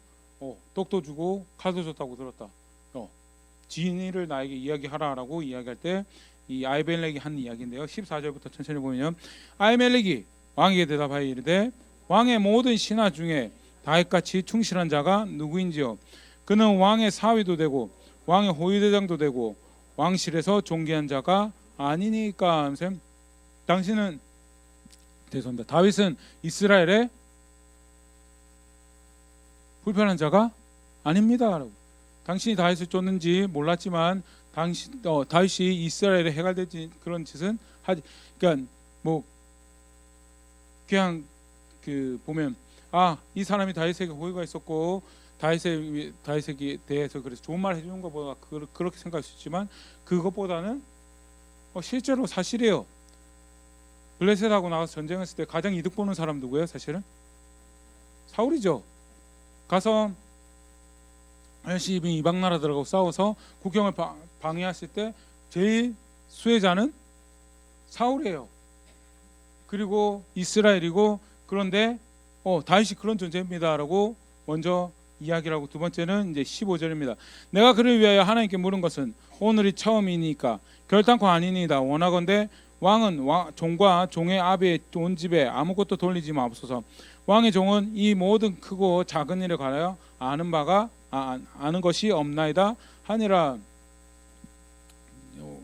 Speaker 1: 떡도 주고 칼도 줬다고 들었다. 진위를 나에게 이야기하라라고 이야기할 때 이 아히멜렉이 한 이야기인데요. 14절부터 천천히 보면 아히멜렉이 왕에게 대답하여 이르되 왕의 모든 신하 중에 다윗같이 충실한 자가 누구인지요? 그는 왕의 사위도 되고 왕의 호위대장도 되고 왕실에서 존귀한 자가 아니니까. 당신은 죄송합니다. 다윗은 이스라엘의 불편한 자가 아닙니다. 당신이 다윗을 쫓는지 몰랐지만 다윗이 이스라엘에 해가 되지 그런 짓은 하지. 그러니까 뭐 그냥 보면 이 사람이 다윗에게 호의가 있었고 다윗에게 대해서 그래서 좋은 말 해주는 것보다 그렇게 생각할 수 있지만 그것보다는 실제로 사실이에요. 블레셋하고 나가서 전쟁했을 때 가장 이득 보는 사람 누구예요? 사실은 사울이죠. 가서 열심히 이방 나라들하고 싸워서 국경을 방해했을 때 제일 수혜자는 사울이에요. 그리고 이스라엘이고, 그런데 다윗이 그런 존재입니다라고 먼저 이야기를 하고, 두 번째는 이제 15절입니다. 내가 그를 위하여 하나님께 물은 것은 오늘이 처음이니까 결단코 아니니이다. 원하건대 왕은 종과 종의 아비의 온 집에 아무것도 돌리지 마옵소서. 왕의 종은 이 모든 크고 작은 일에 관하여 아는 것이 없나이다 하니라.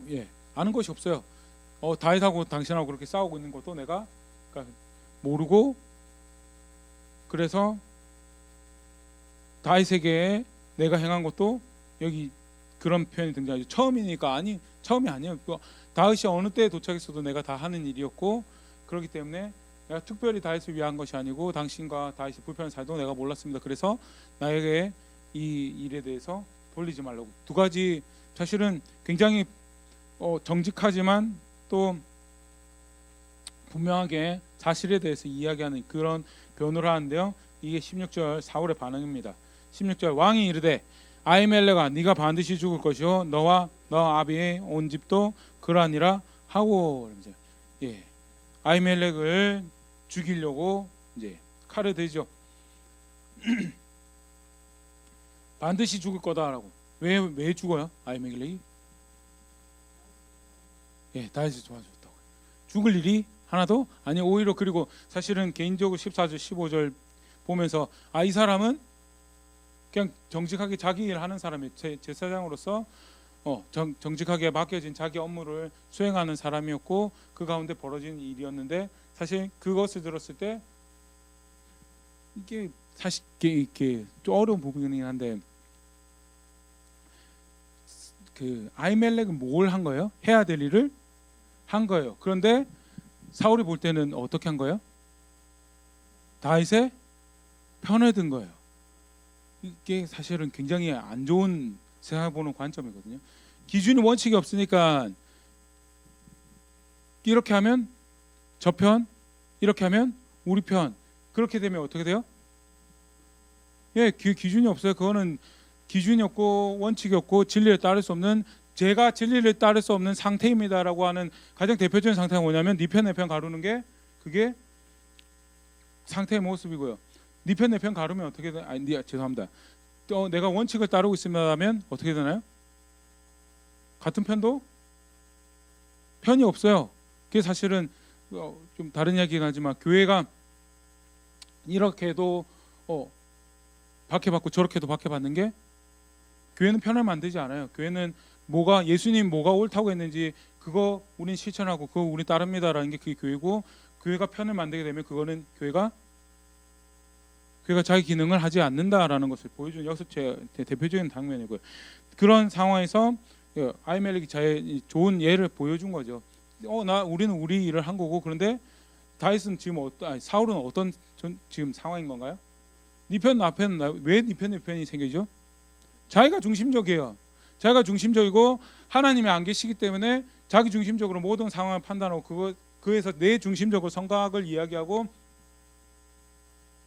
Speaker 1: 예, 아는 것이 없어요. 다윗하고 당신하고 그렇게 싸우고 있는 것도 내가 그러니까 모르고, 그래서 다윗에게 내가 행한 것도 여기 그런 표현이 등장하죠. 처음이니까 처음이 아니에요. 다윗이 어느 때에 도착했어도 내가 다 하는 일이었고, 그렇기 때문에 내가 특별히 다윗을 위한 것이 아니고 당신과 다윗이 불편한 사이도 내가 몰랐습니다. 그래서 나에게 이 일에 대해서 돌리지 말라고. 두 가지 사실은 굉장히 정직하지만 또 분명하게 사실에 대해서 이야기하는 그런 변호를 하는데요. 이게 16절 사울의 반응입니다. 16절 왕이 이르되 아히멜렉아 네가 반드시 죽을 것이요 너와 너 아비의 온 집도 그러하니라 하고, 예, 아히멜렉을 죽이려고 이제 칼을 들죠. 반드시 죽을 거다라고. 왜 죽어요? 아히멜렉이? 예, 다윗이 도와줬다고. 죽을 일이 하나도 아니. 오히려 그리고 사실은 개인적으로 14절 15절 보면서 이 사람은 그냥 정직하게 자기 일 하는 사람이 제사장으로서 정직하게 맡겨진 자기 업무를 수행하는 사람이었고, 그 가운데 벌어진 일이었는데, 사실 그것을 들었을 때 이게 사실 이게 좀 어려운 부분이긴 한데, 그 아히멜렉은 뭘 한 거예요? 해야 될 일을 한 거예요. 그런데 사울이 볼 때는 어떻게 한 거예요? 다윗의 편에 든 거예요. 이게 사실은 굉장히 안 좋은 생각해보는 관점이거든요. 기준이 원칙이 없으니까 이렇게 하면 저 편, 이렇게 하면 우리 편, 그렇게 되면 어떻게 돼요? 예, 기준이 없어요. 그거는 기준이 없고 원칙이 없고 진리를 따를 수 없는, 제가 진리를 따를 수 없는 상태입니다라고 하는 가장 대표적인 상태가 뭐냐면 네 편 내 편 가르는 게 그게 상태의 모습이고요. 네 편 내 편 가르면 어떻게 되나? 죄송합니다. 내가 원칙을 따르고 있으면 어떻게 되나요? 같은 편도 편이 없어요. 그게 사실은 좀 다른 이야기긴 하지만 교회가 이렇게도 박해받고 저렇게도 박해받는 게, 교회는 편을 만들지 않아요. 교회는 예수님 뭐가 옳다고 했는지 그거 우린 실천하고 그거 우린 따릅니다라는 게 그게 교회고, 교회가 편을 만들게 되면 그거는 교회가 자기 기능을 하지 않는다라는 것을 보여주는 여기서 제 대표적인 장면이고요. 그런 상황에서 아히멜렉이 좋은 예를 보여준 거죠. 우리는 우리 일을 한 거고, 그런데 다윗은 지금 사울은 어떤 지금 상황인 건가요? 네 편 나 편, 왜 네 편 내 편이 생기죠? 자기가 중심적이에요. 자기가 중심적이고 하나님이 안 계시기 때문에 자기 중심적으로 모든 상황을 판단하고 그에서 내 중심적으로 성각을 이야기하고,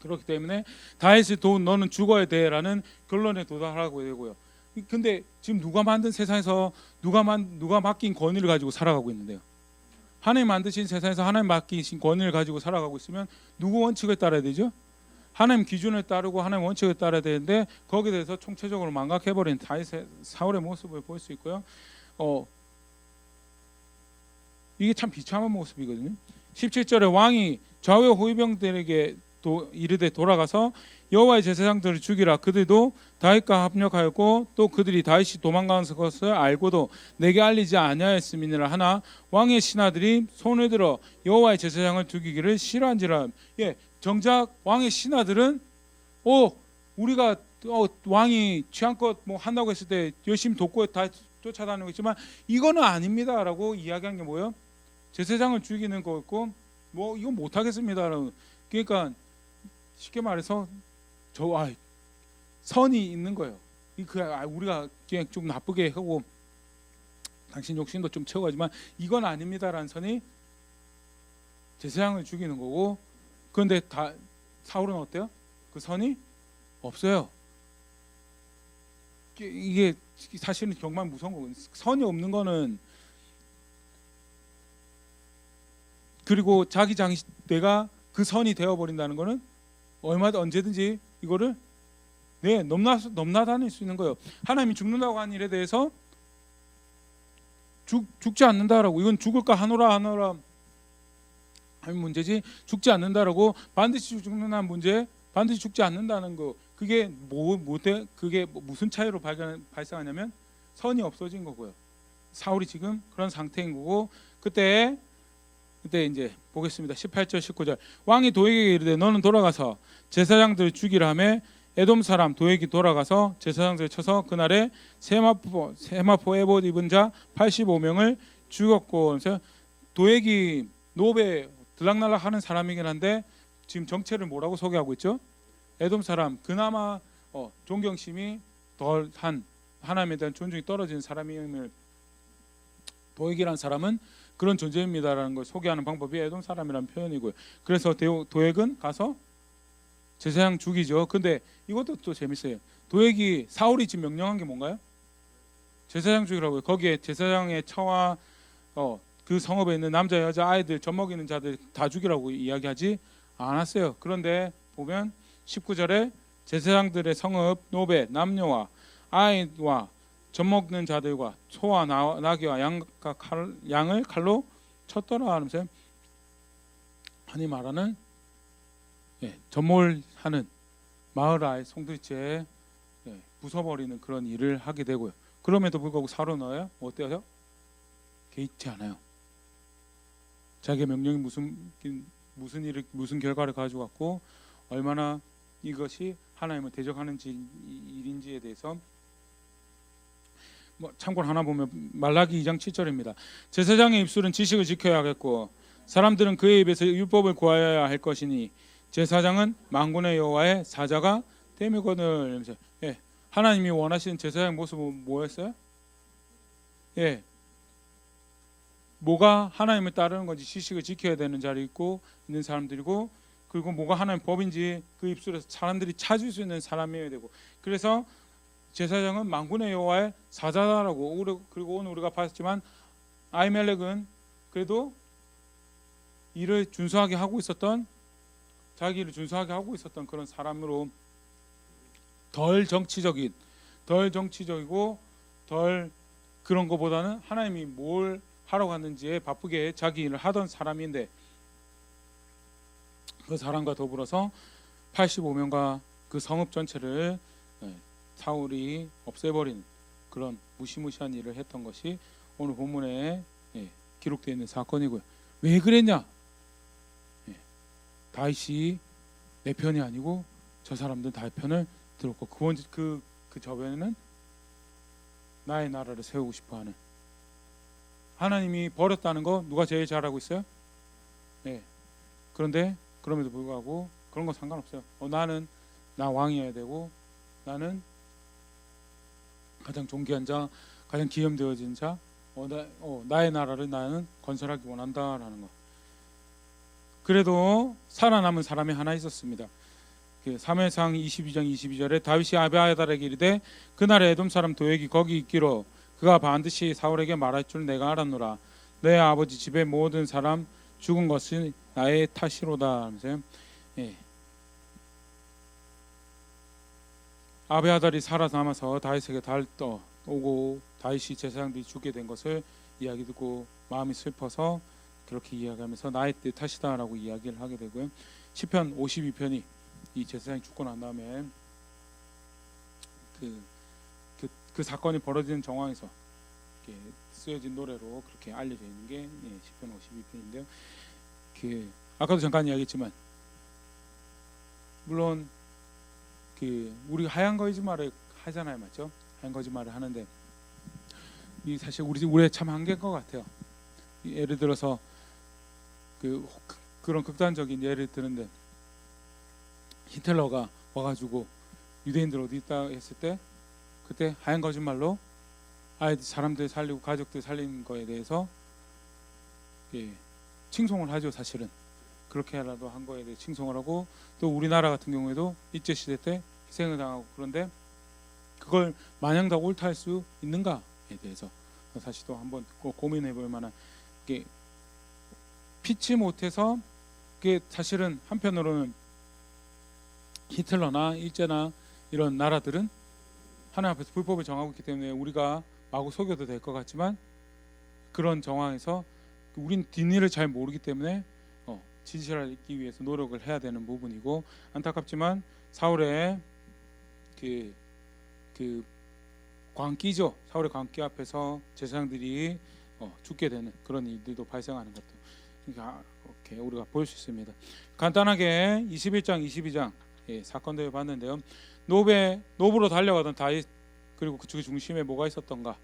Speaker 1: 그렇기 때문에 다윗의 너는 죽어야 돼라는 결론에 도달하고 되고요. 근데 지금 누가 만든 세상에서 누가 맡긴 권위를 가지고 살아가고 있는데요. 하나님 만드신 세상에서 하나님 맡기신 권위를 가지고 살아가고 있으면 누구 원칙을 따라야 되죠? 하나님 기준을 따르고 하나님 원칙을 따라야 되는데, 거기에 대해서 총체적으로 망각해버린 사울의 모습을 볼 수 있고요. 이게 참 비참한 모습이거든요. 17절에 왕이 좌우 호위병들에게 이르되 돌아가서 여호와의 제사장들을 죽이라. 그들도 다윗과 합력하였고 또 그들이 다윗이 도망간 것을 알고도 내게 알리지 아니하였음이니라 하나 왕의 신하들이 손을 들어 여호와의 제사장을 죽이기를 싫어한지라. 예, 정작 왕의 신하들은 우리가 왕이 취향껏 뭐 한다고 했을 때 열심히 돕고 다 쫓아다니고 있지만 이거는 아닙니다라고 이야기한 게 뭐예요? 제사장을 죽이는 거였고 뭐 이건 못 하겠습니다라고. 그러니까 쉽게 말해서 선이 있는 거예요. 우리가 그냥 좀 나쁘게 하고 당신 욕심도 좀 채워가지만 이건 아닙니다라는 선이 제사장을 죽이는 거고, 그런데 사울은 어때요? 그 선이 없어요. 이게 사실은 정말 무서운 거거든요. 선이 없는 거는, 그리고 내가 그 선이 되어버린다는 거는 언제든지 이거를 넘나다닐 수 있는 거예요. 하나님이 죽는다고 한 일에 대해서 죽지 않는다라고. 이건 죽을까 하노라 하는 문제지 죽지 않는다라고. 반드시 죽는다는 문제, 반드시 죽지 않는다는 거, 그게 그게 무슨 차이로 발생하냐면 선이 없어진 거고요. 사울이 지금 그런 상태인 거고, 그때 이제 보겠습니다. 18절 19절. 왕이 도에게 이르되 너는 돌아가서 제사장들을 죽이라 하매 에돔 사람 도액이 돌아가서 제사장들을 쳐서 그날에 세마포 에봇 입은 자 85명을 죽였고. 그래서 도액이 노베 들락날락 하는 사람이긴 한데 지금 정체를 뭐라고 소개하고 있죠? 에돔 사람, 그나마 존경심이 덜한, 하나님에 대한 존중이 떨어진 사람임을, 도액이라는 사람은 그런 존재입니다라는 걸 소개하는 방법이 에돔 사람이라는 표현이고요. 그래서 도액은 가서 제사장 죽이죠. 근데 이것도 또 재밌어요. 도액이, 사울이 지금 명령한 게 뭔가요? 제사장 죽이라고요. 거기에 제사장의 처와 그 성읍에 있는 남자 여자 아이들 젖먹이는 자들 다 죽이라고 이야기하지 않았어요. 그런데 보면 19절에 제사장들의 성읍 노베 남녀와 아이와 젖먹는 자들과 소와 나귀와 양을 칼로 쳤더라 하면서, 흔히 말하는 전몰하는 마을 아이 송두리째 부숴버리는 그런 일을 하게 되고요. 그럼에도 불구하고 사울은 어때요? 개의치 않아요. 자기의 명령이 무슨 결과를 가져갔고 얼마나 이것이 하나님을 대적하는 일인지에 대해서 참고로 하나 보면 말라기 2장 7절입니다. 제사장의 입술은 지식을 지켜야 하겠고 사람들은 그의 입에서 율법을 구하여야 할 것이니 제사장은 만군의 여호와의 사자가 됨이거늘. 하나님이 원하시는 제사장의 모습은 뭐였어요? 뭐가 하나님을 따르는 건지 지식을 지켜야 되는 자리에 있는 사람들이고, 그리고 뭐가 하나님의 법인지 그 입술에서 사람들이 찾을 수 있는 사람이어야 되고, 그래서 제사장은 만군의 여호와의 사자다라고. 그리고 오늘 우리가 봤지만 아히멜렉은 그래도 일을 준수하게 하고 있었던, 자기를 준수하게 하고 있었던 그런 사람으로 덜 정치적이고 덜 그런 것보다는 하나님이 뭘 하러 갔는지에 바쁘게 자기 일을 하던 사람인데, 그 사람과 더불어서 85명과 그 성읍 전체를 사울이 없애버린 그런 무시무시한 일을 했던 것이 오늘 본문에 기록되어 있는 사건이고요. 왜 그랬냐? 다윗이 내 편이 아니고 저 사람들 다윗 편을 들었고, 그 저변에는 나의 나라를 세우고 싶어하는, 하나님이 버렸다는 거 누가 제일 잘하고 있어요? 그런데 그럼에도 불구하고 그런 거 상관없어요. 나는 나 왕이어야 되고, 나는 가장 존귀한 자, 가장 기염되어진 자, 나의 나라를 나는 건설하기 원한다라는 거. 그래도 살아남은 사람이 하나 있었습니다. 그 사무엘상 22장 22절에 다윗이 아비아달에게 이르되 그날에 에돔 사람 도액이 거기 있기로 그가 반드시 사울에게 말할 줄 내가 알았노라. 내 아버지 집의 모든 사람 죽은 것은 나의 탓이로다 하면서, 아비아달이 살아남아서 다윗에게 오고 다윗이 제사장들이 죽게 된 것을 이야기 듣고 마음이 슬퍼서 그렇게 이야기하면서 나의 탓이다라고 이야기를 하게 되고요. 시편 52편이 이 제사장이 죽고 난 다음에 그 사건이 벌어지는 정황에서 쓰여진 노래로 그렇게 알려져 있는 게 시편 52편인데요. 아까도 잠깐 이야기했지만, 물론 우리가 하얀 거짓말을 하잖아요, 맞죠? 하얀 거짓말을 하는데 이 사실 우리의 참 한계인 것 같아요. 예를 들어서 그런 극단적인 예를 드는데, 히틀러가 와가지고 유대인들 어디 있다 했을 때 그때 하얀 거짓말로 사람들 살리고 가족들 살린 거에 대해서 칭송을 하죠. 사실은 그렇게라도 한 거에 대해 칭송을 하고, 또 우리나라 같은 경우에도 일제 시대 때 희생을 당하고, 그런데 그걸 마냥 다 옳다 할 수 있는가에 대해서 사실 또 한번 고민해 볼 만한 게, 피치 못해서 그게 사실은 한편으로는 히틀러나 일제나 이런 나라들은 하나님 앞에서 불법을 정하고 있기 때문에 우리가 마구 속여도 될 것 같지만, 그런 정황에서 우린 뒷일을 잘 모르기 때문에 진실을 알기 위해서 노력을 해야 되는 부분이고, 안타깝지만 사울의 그 광기죠. 사울의 광기 앞에서 제사장들이 죽게 되는 그런 일들도 발생하는 것도 이렇게 우리가 볼 수 있습니다. 간단하게 21장, 22장 사건들을 봤는데요. 노브로 달려가던 다윗, 그리고 그쪽의 중심에 뭐가 있었던가?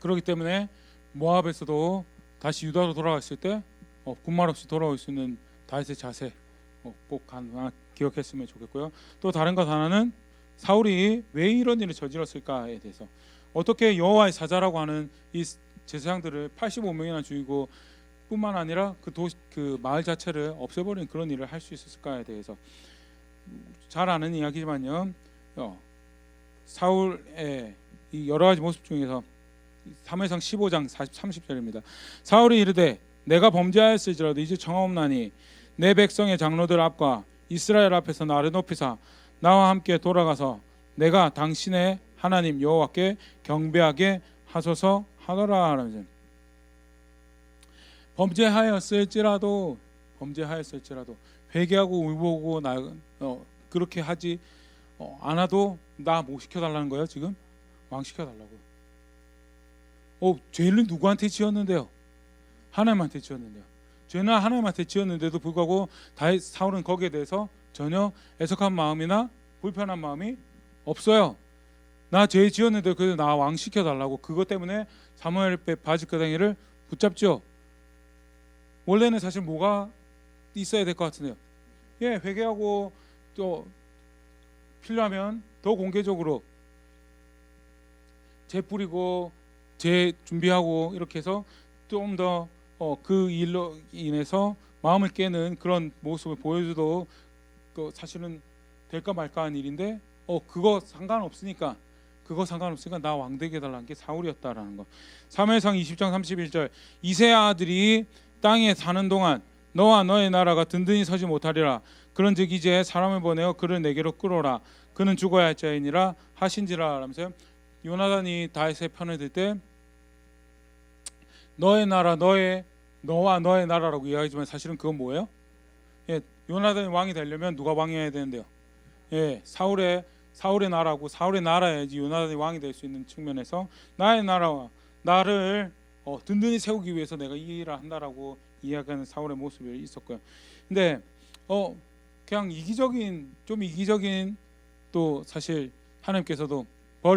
Speaker 1: 그렇기 때문에 모압에서도 다시 유다로 돌아갔을 때 군말 없이 돌아올 수 있는 다윗의 자세 꼭 기억했으면 좋겠고요. 또 다른 것 하나는 사울이 왜 이런 일을 저질렀을까에 대해서, 어떻게 여호와의 사자라고 하는 이 제사장들을 85명이나 죽이고 뿐만 아니라 그 마을 자체를 없애버린 그런 일을 할 수 있었을까에 대해서 잘 아는 이야기지만요. 사울의 이 여러 가지 모습 중에서 사무엘상 15장 30절입니다. 사울이 이르되 내가 범죄하였을지라도 이제 청하옵나니 내 백성의 장로들 앞과 이스라엘 앞에서 나를 높이사 나와 함께 돌아가서 내가 당신의 하나님 여호와께 경배하게 하소서 하더라 하면서, 범죄하였을지라도 회개하고 울보고 그렇게 하지 않아도 나 뭐 시켜달라는 거예요. 지금 왕 시켜달라고. 죄를 누구한테 지었는데요? 하나님한테 지었는데요. 죄는 하나님한테 지었는데도 불구하고 사울은 거기에 대해서 전혀 애석한 마음이나 불편한 마음이 없어요. 나 죄 지었는데 그래서 나 왕 시켜달라고. 그것 때문에 사무엘 바짓가랑이를 붙잡죠. 원래는 사실 뭐가 있어야 될 것 같은데요. 회개하고 또 필요하면 더 공개적으로 죄 뿌리고 죄 준비하고 이렇게 해서 좀 더 그 일로 인해서 마음을 깨는 그런 모습을 보여줘도 사실은 될까 말까 한 일인데 그거 상관없으니까 나 왕되게 해달라는 게 사울이었다라는 거. 사무엘상 20장 31절 이새의 아들이 땅에 사는 동안 너와 너의 나라가 든든히 서지 못하리라. 그런즉 이제 사람을 보내어 그를 내게로 끌어라. 그는 죽어야 할 자이니라 하신지라 하면서 요나단이 다윗의 편을 들 때 너의 나라, 너와 너의 나라라고 이야기하지만 사실은 그건 뭐예요? 요나단이 왕이 되려면 누가 왕이어야 되는데요? 사울의 나라고, 사울의 나라야지 요나단이 왕이 될 수 있는 측면에서 나의 나라와 나를 든든히 세우기 위해서 내가 이 일을 한다라고 이야기하는 사울의 모습이 있었고요. 근데 그냥 이기적인 또 사실 하나님께서도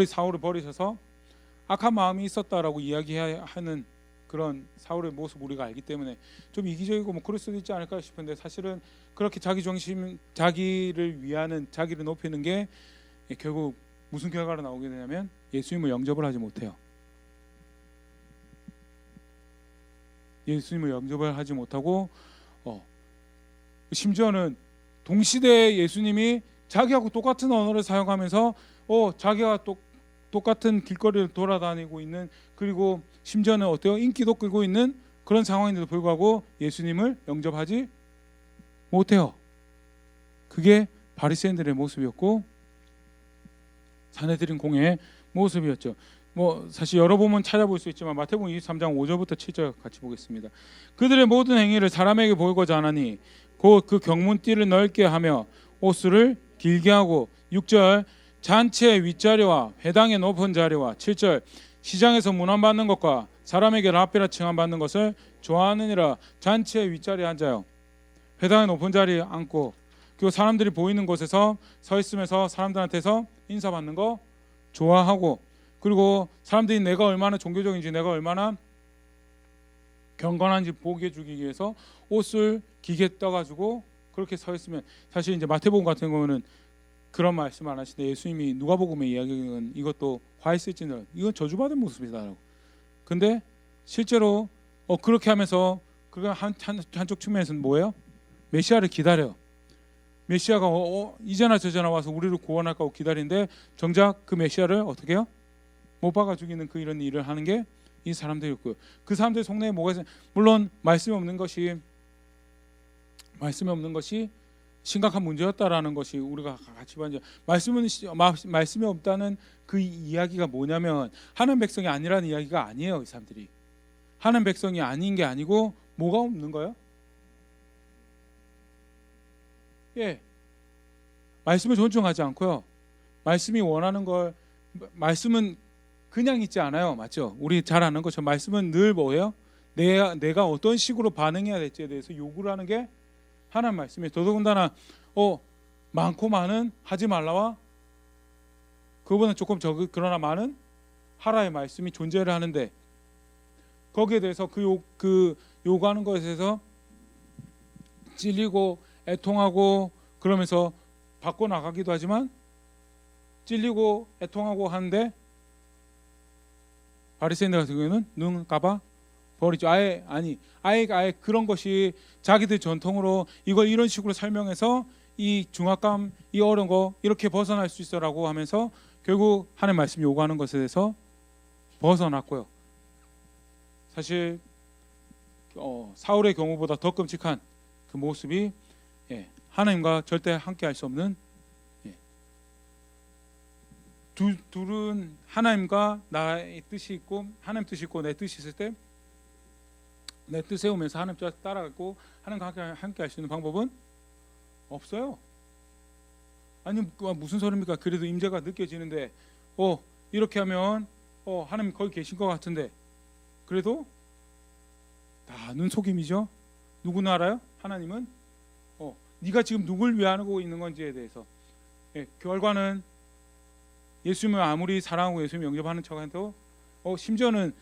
Speaker 1: 사울을 버리셔서 악한 마음이 있었다라고 이야기하는 그런 사울의 모습 우리가 알기 때문에 좀 이기적이고 그럴 수도 있지 않을까 싶은데, 사실은 그렇게 자기 중심, 자기를 위하는, 자기를 높이는 게 결국 무슨 결과로 나오게 되냐면 예수님을 영접을 하지 못해요. 예수님을 영접을 하지 못하고 심지어는 동시대에 예수님이 자기하고 똑같은 언어를 사용하면서 자기가 똑같은 길거리를 돌아다니고 있는, 그리고 심지어는 인기도 끌고 있는 그런 상황인데도 불구하고 예수님을 영접하지 못해요. 그게 바리새인들의 모습이었고 사내들인 공의 모습이었죠. 사실 여러 번만 찾아볼 수 있지만 마태복음 23장 5절부터 7절 같이 보겠습니다. 그들의 모든 행위를 사람에게 보이고자 하나니 곧 그 경문띠를 넓게 하며 옷을 길게 하고, 6절 잔치의 윗자리와 회당의 높은 자리와, 7절 시장에서 문안받는 것과 사람에게 랍비라 칭함받는 것을 좋아하느니라. 잔치의 윗자리에 앉아요. 회당의 높은 자리에 앉고, 그리고 사람들이 보이는 곳에서 서 있으면서 사람들한테서 인사받는 거 좋아하고, 그리고 사람들이 내가 얼마나 종교적인지, 내가 얼마나 경건한지 보게 해주기 위해서 옷을 기게 떠가지고 그렇게 서 있으면, 사실 이제 마태복음 같은 경우는 그런 말씀 안 하시는데 예수님이 누가복음의 이야기는 이것도 화 있을지는 이건 저주받은 모습이다라고. 근데 실제로 그렇게 하면서 그가 한쪽 측면에서는 뭐예요? 메시아를 기다려. 메시아가 이제나 저제나 와서 우리를 구원할까 기다리는데 정작 그 메시아를 어떻게 해요? 못 박아 죽이는 이런 일을 하는 게 이 사람들이었고요. 그 사람들 속내에 뭐가 있어요? 물론 말씀이 없는 것이 심각한 문제였다라는 것이 우리가 같이 봤죠. 말씀이 없다는 그 이야기가 뭐냐면 하나님 백성이 아니라는 이야기가 아니에요. 이 사람들이 하나님 백성이 아닌 게 아니고 뭐가 없는 거예요? 예, 말씀을 존중하지 않고요. 말씀이 원하는 걸 말씀은 그냥 있지 않아요. 맞죠? 우리 잘 아는 것처럼 말씀은 늘 뭐예요? 내가 어떤 식으로 반응해야 될지에 대해서 요구를 하는 게 하나님 말씀이에요. 더더군다나 많고 많은 하지 말라와 그거보다 조금 그러나 많은 하라의 말씀이 존재를 하는데 거기에 대해서 그 요구하는 것에 대해서 찔리고 애통하고 그러면서 바꿔 나가기도 하지만 찔리고 애통하고 하는데 바리새인들 같은 경우에는 눈 감아 버리죠. 아예 그런 것이 자기들 전통으로 이걸 이런 식으로 설명해서 이 중압감, 이 어려운 거 이렇게 벗어날 수 있어라고 하면서 결국 하나님 말씀 요구하는 것에 대해서 벗어났고요. 사실 사울의 경우보다 더 끔찍한 그 모습이 하나님과 절대 함께할 수 없는 둘은 하나님과 나의 뜻이 있고 하나님 뜻이 있고 내 뜻이 있을 때 내 뜻 세우면서 하나님 뜻 따라가고 하나님과 함께 할 수 있는 방법은 없어요. 아니 무슨 소리입니까? 그래도 임재가 느껴지는데 이렇게 하면 하나님 거기 계신 것 같은데 그래도 다 눈속임이죠. 누구는 알아요? 하나님은 네가 지금 누굴 위하고 있는 건지에 대해서 결과는 예수님을 아무리 사랑하고 예수님 영접하는 척해도 심지어는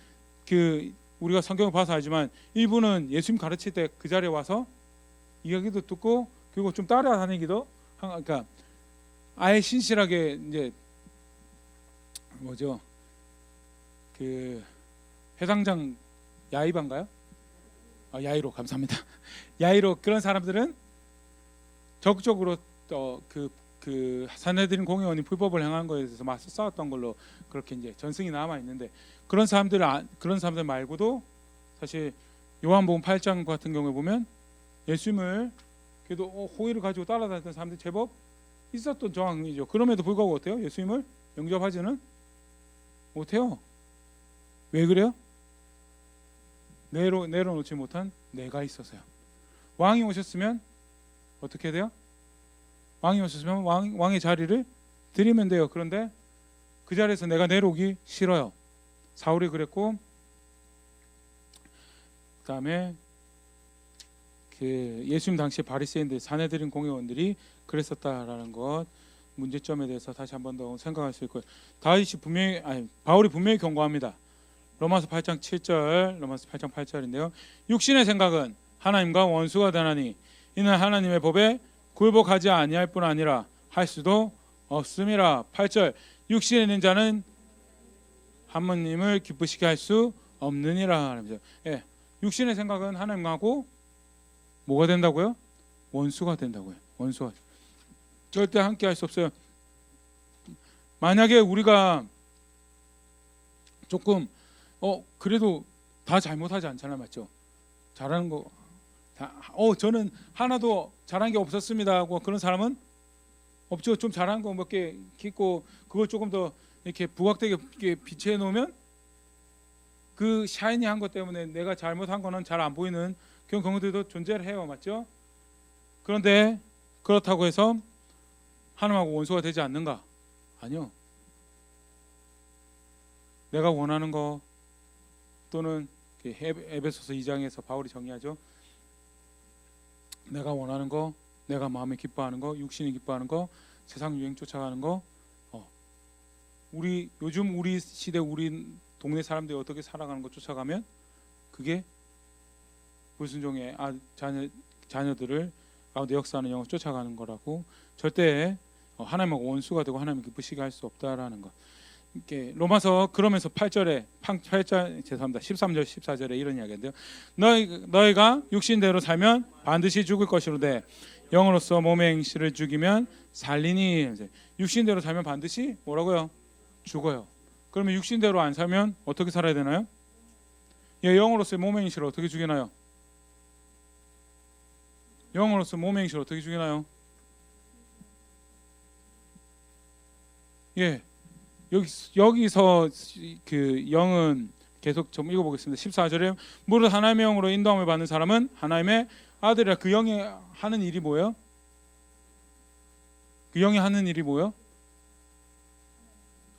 Speaker 1: 우리가 성경을 봐서 알지만 일부는 예수님 가르칠 때 그 자리에 와서 이야기도 듣고 그리고 좀 따라다니기도 그러니까 아예 신실하게 이제 뭐죠? 그 회당장 야이반가요? 야이로 감사합니다. 야이로 그런 사람들은 적극적으로 그 산헤드린 공회원이 불법을 행한 것에 대해서 맞서 싸웠던 걸로 그렇게 이제 전승이 남아 있는데 그런 사람들 말고도 사실 요한복음 8장 같은 경우에 보면 예수님을 그래도 호의를 가지고 따라다녔던 사람들이 제법 있었던 정황이죠. 그럼에도 불구하고 어때요? 예수님을 영접하지는 못해요. 왜 그래요? 내려놓지 못한 내가 있어서요. 왕이 오셨으면 어떻게 돼요? 왕이 오셨으면 왕의 자리를 드리면 돼요. 그런데 그 자리에서 내가 내려오기 싫어요. 사울이 그랬고 그다음에 그 예수님 당시 바리새인들 산헤드린 공회원들이 그랬었다라는 것 문제점에 대해서 다시 한 번 더 생각할 수 있고요. 바울이 분명히 경고합니다. 로마서 8장 7절, 로마서 8장 8절인데요. 육신의 생각은 하나님과 원수가 되나니 이는 하나님의 법에 굴복하지 아니할 뿐 아니라 할 수도 없음이라. 8절 육신에 있는 자는 하나님을 기쁘시게 할 수 없느니라. 육신의 생각은 하나님하고 뭐가 된다고요? 원수가 된다고요. 원수가 절대 함께 할 수 없어요. 만약에 우리가 조금 그래도 다 잘못하지 않잖아요. 맞죠? 잘하는 거 저는 하나도 잘한 게 없었습니다 하고 그런 사람은 없죠. 좀 잘한 거 몇 개 있고 그걸 조금 더 이렇게 부각되게 비치해 놓으면 그 샤이니한 것 때문에 내가 잘못한 거는 잘 안 보이는 그런 경우들도 존재를 해요. 맞죠? 그런데 그렇다고 해서 하나님하고 원수가 되지 않는가? 아니요. 내가 원하는 거 또는 에베소서 2장에서 바울이 정의하죠. 내가 원하는 거, 내가 마음에 기뻐하는 거, 육신이 기뻐하는 거, 세상 유행 쫓아가는 거, 요즘 우리 시대 우리 동네 사람들이 어떻게 살아가는 거 쫓아가면 그게 불순종의 자녀들을 가운데 역사하는 영을 쫓아가는 거라고 절대 하나님하고 원수가 되고 하나님 기쁘시게 할 수 없다라는 것. 이렇게 로마서 그러면서 8절 13절 14절에 이런 이야기인데요. 너희가 육신대로 살면 반드시 죽을 것이로되 영으로서 몸의 행실을 죽이면 살리니. 육신대로 살면 반드시 뭐라고요? 죽어요. 그러면 육신대로 안 살면 어떻게 살아야 되나요? 영으로서 몸의 행실을 어떻게 죽이나요? 영으로서 몸의 행실을 어떻게 죽이나요? 예, 여기서 그 영은 계속 좀 읽어보겠습니다. 14절에 무릇 하나님의 영으로 인도함을 받는 사람은 하나님의 아들이라. 그 영이 하는 일이 뭐예요? 그 영이 하는 일이 뭐예요?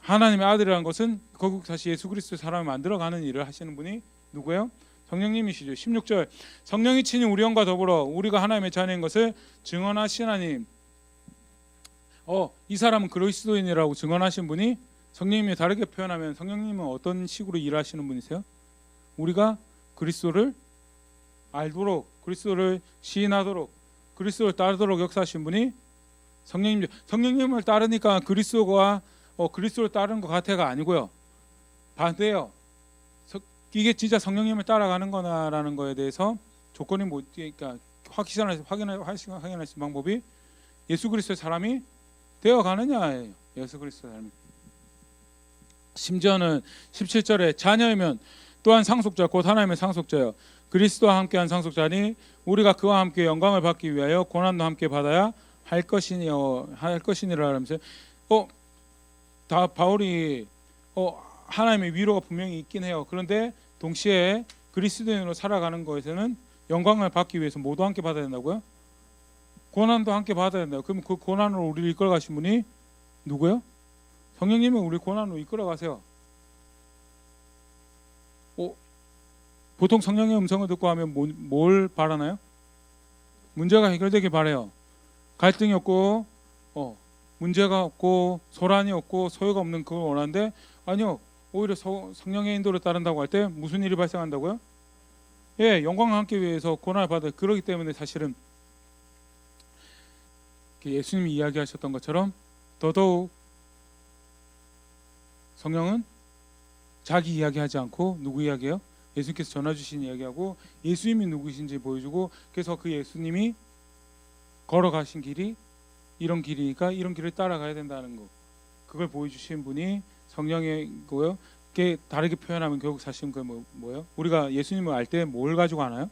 Speaker 1: 하나님의 아들이라는 것은 거국 다시 예수 그리스도의 사람을 만들어가는 일을 하시는 분이 누구예요? 성령님이시죠. 16절 성령이 친히 우리 영과 더불어 우리가 하나님의 자녀인 것을 증언하시나니. 이 사람은 그리스도인이라고 증언하신 분이 성령님이 다르게 표현하면 성령님은 어떤 식으로 일하시는 분이세요? 우리가 그리스도를 알도록, 그리스도를 시인하도록, 그리스도를 따르도록 역사하신 분이 성령님. 성령님을 따르니까 그리스도가 그리스도를 따르는 것 같아가 아니고요. 반대예요. 이게 진짜 성령님을 따라가는 거나라는 거에 대해서 조건이 그러니까 확인할 수 있는 방법이 예수 그리스도의 사람이 되어가느냐예요. 예수 그리스도의 사람이. 심지어는 17절에 자녀이면 또한 상속자 곧 하나님의 상속자여 그리스도와 함께한 상속자니 우리가 그와 함께 영광을 받기 위하여 고난도 함께 받아야 할 것이니라 하면서 다 바울이 하나님의 위로가 분명히 있긴 해요. 그런데 동시에 그리스도인으로 살아가는 것에서는 영광을 받기 위해서 모두 함께 받아야 된다고요? 고난도 함께 받아야 된다고. 그럼 그 고난으로 우리를 이끌어 가신 분이 누구요? 성령님은 우리 고난으로 이끌어 가세요. 보통 성령의 음성을 듣고 하면 뭘 바라나요? 문제가 해결되길 바래요. 갈등이 없고 문제가 없고 소란이 없고 소요가 없는 그걸 원하는데 아니요. 오히려 성령의 인도를 따른다고 할 때 무슨 일이 발생한다고요? 예, 영광을 함께 위해서 고난을 받아요. 그렇기 때문에 사실은 예수님이 이야기하셨던 것처럼 더더욱 성령은 자기 이야기하지 않고 누구 이야기해요? 예수님께서 전해 주신 이야기하고 예수님이 누구신지 보여주고, 그래서 그 예수님이 걸어가신 길이 이런 길이니까 이런 길을 따라가야 된다는 거, 그걸 보여주신 분이 성령이고요. 그게 다르게 표현하면 결국 사실은 그 뭐예요? 우리가 예수님을 알 때 뭘 가지고 하나요?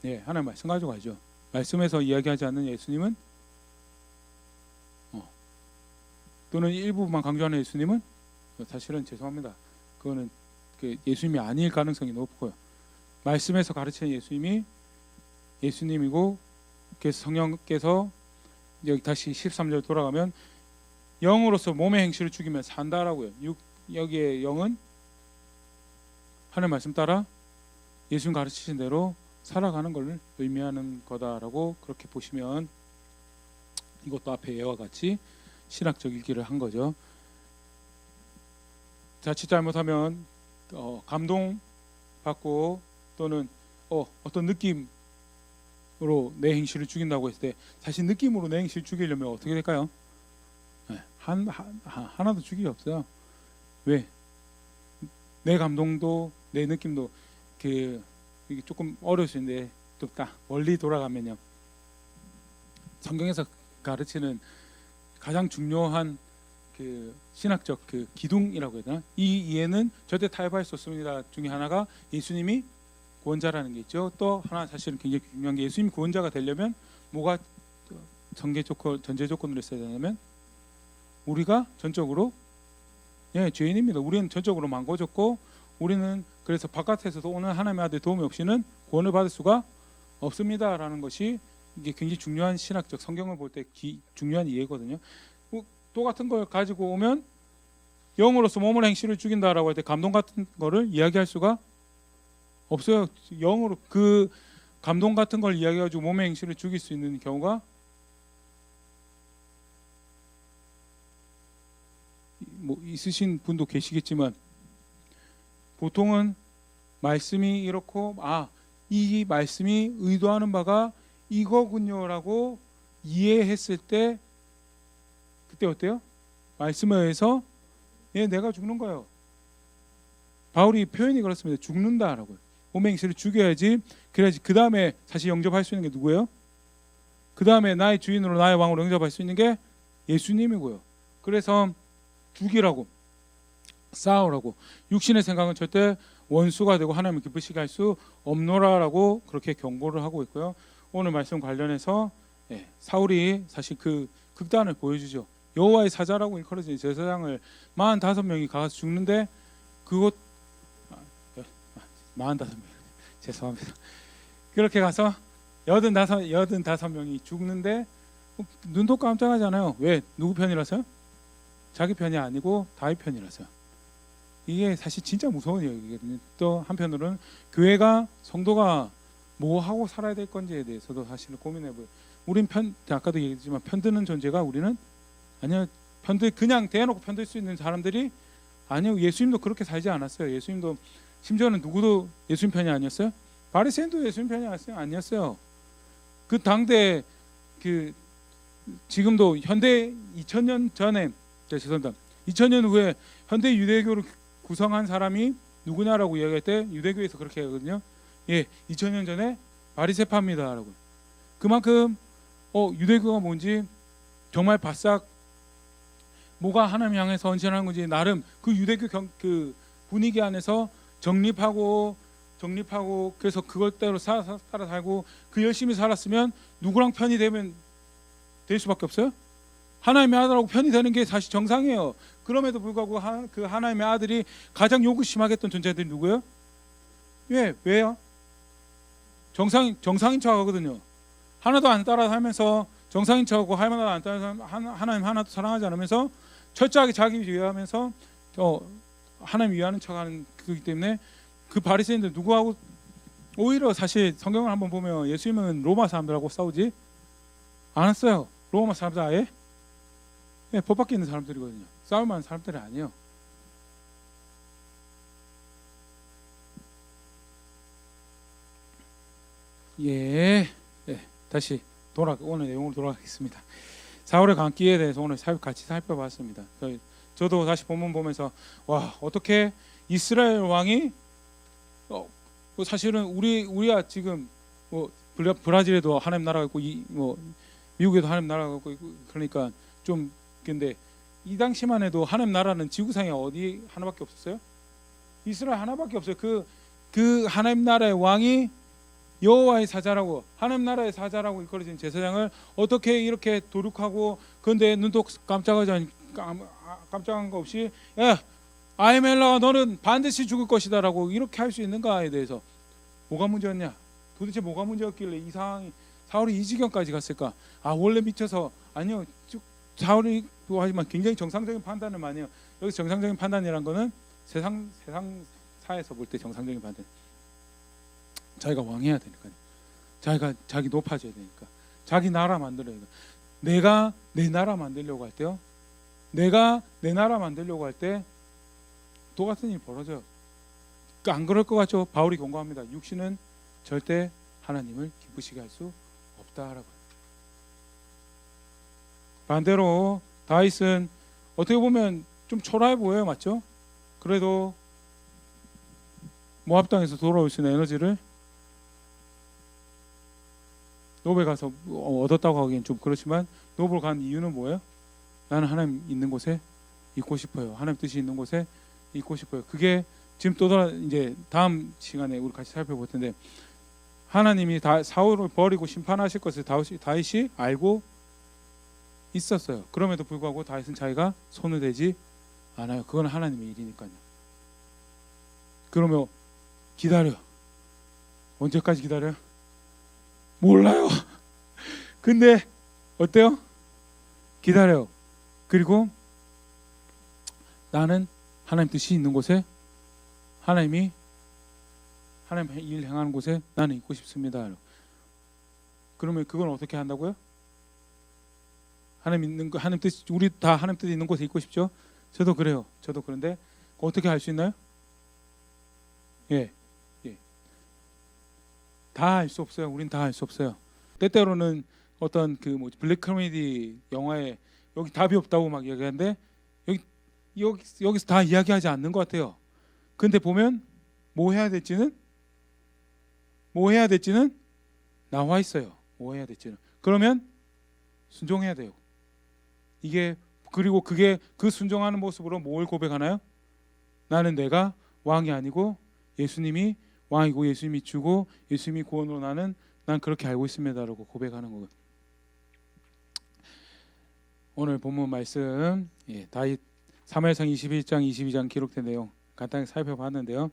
Speaker 1: 네, 하나님 말씀 가지고 가죠. 말씀에서 이야기하지 않는 예수님은 또는 일부만 강조하는 예수님은 사실은 죄송합니다. 그거는 그 예수님이 아닐 가능성이 높고요. 말씀에서 가르치는 예수님이 예수님이고, 그래서 성령께서 여기 다시 13절 돌아가면 영으로서 몸의 행실을 죽이면 산다라고요. 여기에 영은 하나님 말씀 따라 예수님 가르치신 대로 살아가는 것을 의미하는 거다라고 그렇게 보시면 이것도 앞에 예와 같이 신학적 읽기를 한 거죠. 자칫 잘못하면 감동받고 또는 어떤 느낌으로 내 행실을 죽인다고 했을 때 사실 느낌으로 내 행실을 죽이려면 어떻게 될까요? 하나도 죽이 없어요. 왜? 내 감동도 내 느낌도 이게 조금 어려울 수 있는데 또 딱 멀리 돌아가면요, 성경에서 가르치는 가장 중요한 그 신학적 그 기둥이라고 해야 되나? 이 이해는 절대 타협할 수 없습니다. 중에 하나가 예수님이 구원자라는 게 있죠. 또 하나 사실은 굉장히 중요한 게 예수님이 구원자가 되려면 뭐가 전제 조건으로 있어야 되냐면 우리가 전적으로 죄인입니다. 우리는 전적으로 망고졌고 우리는 그래서 바깥에서도 오는 하나님의 아들 도움이 없이는 구원을 받을 수가 없습니다라는 것이 이게 굉장히 중요한 신학적 성경을 볼 때 중요한 이해거든요. 또 같은 걸 가지고 오면 영으로서 몸을 행실을 죽인다라고 할 때 감동 같은 거를 이야기할 수가 없어요. 영으로 그 감동 같은 걸 이야기해가지고 몸의 행실을 죽일 수 있는 경우가 있으신 분도 계시겠지만 보통은 말씀이 이렇고 이 말씀이 의도하는 바가 이거군요라고 이해했을 때 그때 어때요? 말씀에 의해서 내가 죽는 거예요. 바울이 표현이 그렇습니다. 죽는다라고요. 몸의 행실을 죽여야지, 그래야지 그 다음에 다시 영접할 수 있는 게 누구예요? 그 다음에 나의 주인으로 나의 왕으로 영접할 수 있는 게 예수님이고요. 그래서 죽이라고, 싸우라고, 육신의 생각은 절대 원수가 되고 하나님을 기쁘시게 할 수 없노라라고 그렇게 경고를 하고 있고요. 오늘 말씀 관련해서 사울이 사실 그 극단을 보여주죠. 여호와의 사자라고 일컬어진 제사장을 45명이 가서 죽는데 그곳 45명 죄송합니다. 그렇게 가서 85명이 죽는데 눈도 깜짝하잖아요. 왜? 누구 편이라서요? 자기 편이 아니고 다윗 편이라서요. 이게 사실 진짜 무서운 얘기거든요. 또 한편으로는 교회가 성도가 뭐 하고 살아야 될 건지에 대해서도 사실 고민해보요. 우린 아까도 얘기했지만 편드는 존재가 우리는 아니요. 그냥 대놓고 편들 수 있는 사람들이 아니요. 예수님도 그렇게 살지 않았어요. 예수님도 심지어는 누구도 예수님 편이 아니었어요? 바리새인도 예수님 편이 아니었어요. 그 당대 그 지금도 현대 2000년 전에 죄송합니다. 2000년 후에 현대 유대교를 구성한 사람이 누구냐라고 이야기할 때 유대교에서 그렇게 하거든요. 예, 2000년 전에 바리새파입니다라고. 그만큼 유대교가 뭔지 정말 바싹 뭐가 하나님 향해서 헌신하는 건지 나름 그 유대교 그 분위기 안에서 정립하고 그래서 그것대로 살아 살고 그 열심히 살았으면 누구랑 편이 되면 될 수밖에 없어요. 하나님의 아들하고 편이 되는 게 사실 정상이에요. 그럼에도 불구하고 그 하나님의 아들이 가장 요구 심하게 했던 존재들이 누구예요? 왜요? 정상인 척하거든요. 하나도 안 따라 살면서 정상인 척하고 하나도 안 따라 하나님 하나도 사랑하지 않으면서 철저하게 자기 위하면서 하나님 위하는 척하는 그렇기 때문에 그 바리새인들 누구하고 오히려 사실 성경을 한번 보면 예수님은 로마 사람들하고 싸우지 않았어요. 로마 사람들 아예 법 밖에 있는 사람들이거든요. 싸울 만한 사람들이 아니에요. 다시 오늘 내용으로 돌아가겠습니다. 사울의 광기에 대해서 오늘 같이 살펴봤습니다. 저도 다시 본문 보면서 와 어떻게 이스라엘 왕이 사실은 우리가 지금 브라질에도 하나님 나라가 있고 미국에도 하나님 나라가 있고 그러니까 좀 근데 이 당시만 해도 하나님 나라는 지구상에 어디 하나밖에 없었어요? 이스라엘 하나밖에 없어요. 그 하나님 나라의 왕이 여호와의 사자라고 하나님 나라의 사자라고 일컬어진 제사장을 어떻게 이렇게 도륙하고 그런데 눈도 깜짝한 거 없이 야 아히멜라가 너는 반드시 죽을 것이다라고 이렇게 할 수 있는가에 대해서 뭐가 문제였냐? 도대체 뭐가 문제였길래 이 상황이 사울이 이 지경까지 갔을까? 원래 미쳐서 아니요. 사울이 하지만 굉장히 정상적인 판단을 많이 해요. 여기서 정상적인 판단이란 거는 세상사에서 볼 때 정상적인 판단. 자기가 왕해야 되니까, 자기 높아져야 되니까, 자기 나라 만들어야 되니까. 내가 내 나라 만들려고 할 때요. 내가 내 나라 만들려고 할 때 똑같은 일이 벌어져요. 안 그럴 것 같죠? 바울이 경고합니다. 육신은 절대 하나님을 기쁘시게 할 수 없다라고. 반대로 다윗은 어떻게 보면 좀 초라해 보여요, 맞죠? 그래도 모압 땅에서 돌아올 수 있는 에너지를 노베 가서 얻었다고 하기엔 좀 그렇지만 노베를 간 이유는 뭐예요? 나는 하나님 있는 곳에 있고 싶어요. 하나님 뜻이 있는 곳에 있고 싶어요. 그게 지금 이제 다음 시간에 우리 같이 살펴볼 텐데 하나님이 사울을 버리고 심판하실 것을 다윗이 알고 있었어요. 그럼에도 불구하고 다윗은 자기가 손을 대지 않아요. 그건 하나님의 일이니까요. 그러면 기다려. 언제까지 기다려요? 몰라요. 근데 어때요? 기다려요. 그리고 나는 하나님 뜻이 있는 곳에 하나님 일 행하는 곳에 나는 있고 싶습니다. 그러면 그건 어떻게 한다고요? 하나님 뜻 우리 다 하나님 뜻이 있는 곳에 있고 싶죠? 저도 그래요. 저도 그런데 어떻게 할 수 있나요? 다 할 수 없어요. 우린 다 할 수 없어요. 때때로는 어떤 블랙 코미디 영화에 여기 답이 없다고 막 이야기하는데 여기서 다 이야기하지 않는 것 같아요. 근데 보면 뭐 해야 될지는 나와 있어요. 뭐 해야 될지는. 그러면 순종해야 돼요. 그리고 그게 그 순종하는 모습으로 뭘 고백하나요? 나는 내가 왕이 아니고 예수님이 왕이고 예수님이 주고 예수님이 구원으로 난 그렇게 알고 있습니다라고 고백하는 거예요. 오늘 본문 말씀 다윗 사무엘상 21장 22장 기록된 내용 간단히 살펴봤는데요.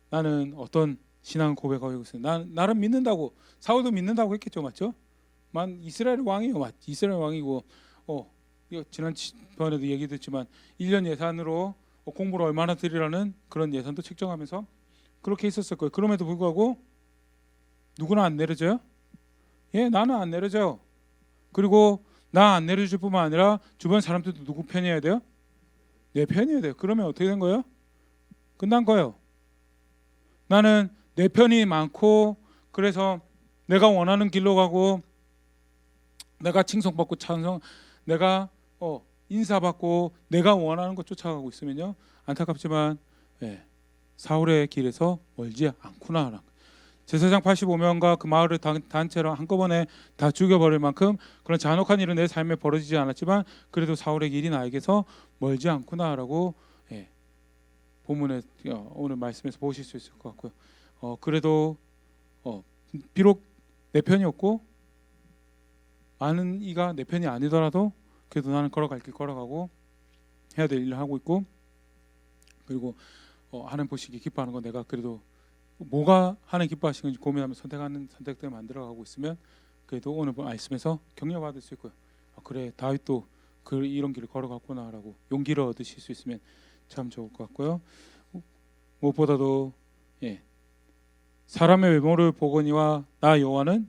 Speaker 1: 나는 어떤 신앙 고백하고 있어요. 나를 믿는다고 사울도 믿는다고 했겠죠, 맞죠? 이스라엘 왕이요, 이스라엘 왕이고 이거 지난번에도 얘기 듣지만 1년 예산으로 공부를 얼마나 드리라는 그런 예산도 책정하면서 그렇게 있었을 거예요. 그럼에도 불구하고 누구나 안 내려져요? 예, 나는 안 내려져요. 그리고 나 안 내려줄 뿐만 아니라 주변 사람들도 누구 편이어야 돼요? 내 편이어야 돼요. 그러면 어떻게 된 거예요? 끝난 거예요. 나는 내 편이 많고 그래서 내가 원하는 길로 가고 내가 칭송받고 내가 인사받고 내가 원하는 것 쫓아가고 있으면요, 안타깝지만 사울의 길에서 멀지 않구나. 제사장 85명과 그 마을의 단체로 한꺼번에 다 죽여버릴 만큼 그런 잔혹한 일은 내 삶에 벌어지지 않았지만 그래도 사울의 길이 나에게서 멀지 않구나라고 본문에 오늘 말씀에서 보실 수 있을 것 같고요. 그래도 비록 내 편이었고 많은 이가 내 편이 아니더라도 그래도 나는 걸어갈 길 걸어가고 해야 될 일을 하고 있고, 그리고 하나님 보시기 기뻐하는 건 내가 그래도 뭐가 하나님 기뻐하시는지 고민하면서 선택하는 선택들을 만들어가고 있으면 그래도 오늘 말씀에서 격려받을 수 있고요. 그래, 다윗도 이런 길을 걸어갔구나라고 용기를 얻으실 수 있으면 참 좋을 것 같고요. 무엇보다도 사람의 외모를 보거니와 나 여호와는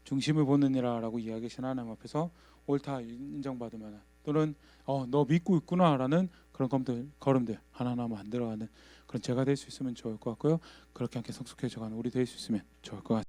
Speaker 1: 중심을 보느니라라고 이야기하신 하나님 앞에서 옳다 인정받을 만한, 또는 너 믿고 있구나라는 그런 걸음들 하나하나 만들어가는 그런 제가 될 수 있으면 좋을 것 같고요. 그렇게 함께 성숙해져가는 우리 될 수 있으면 좋을 것 같습니다.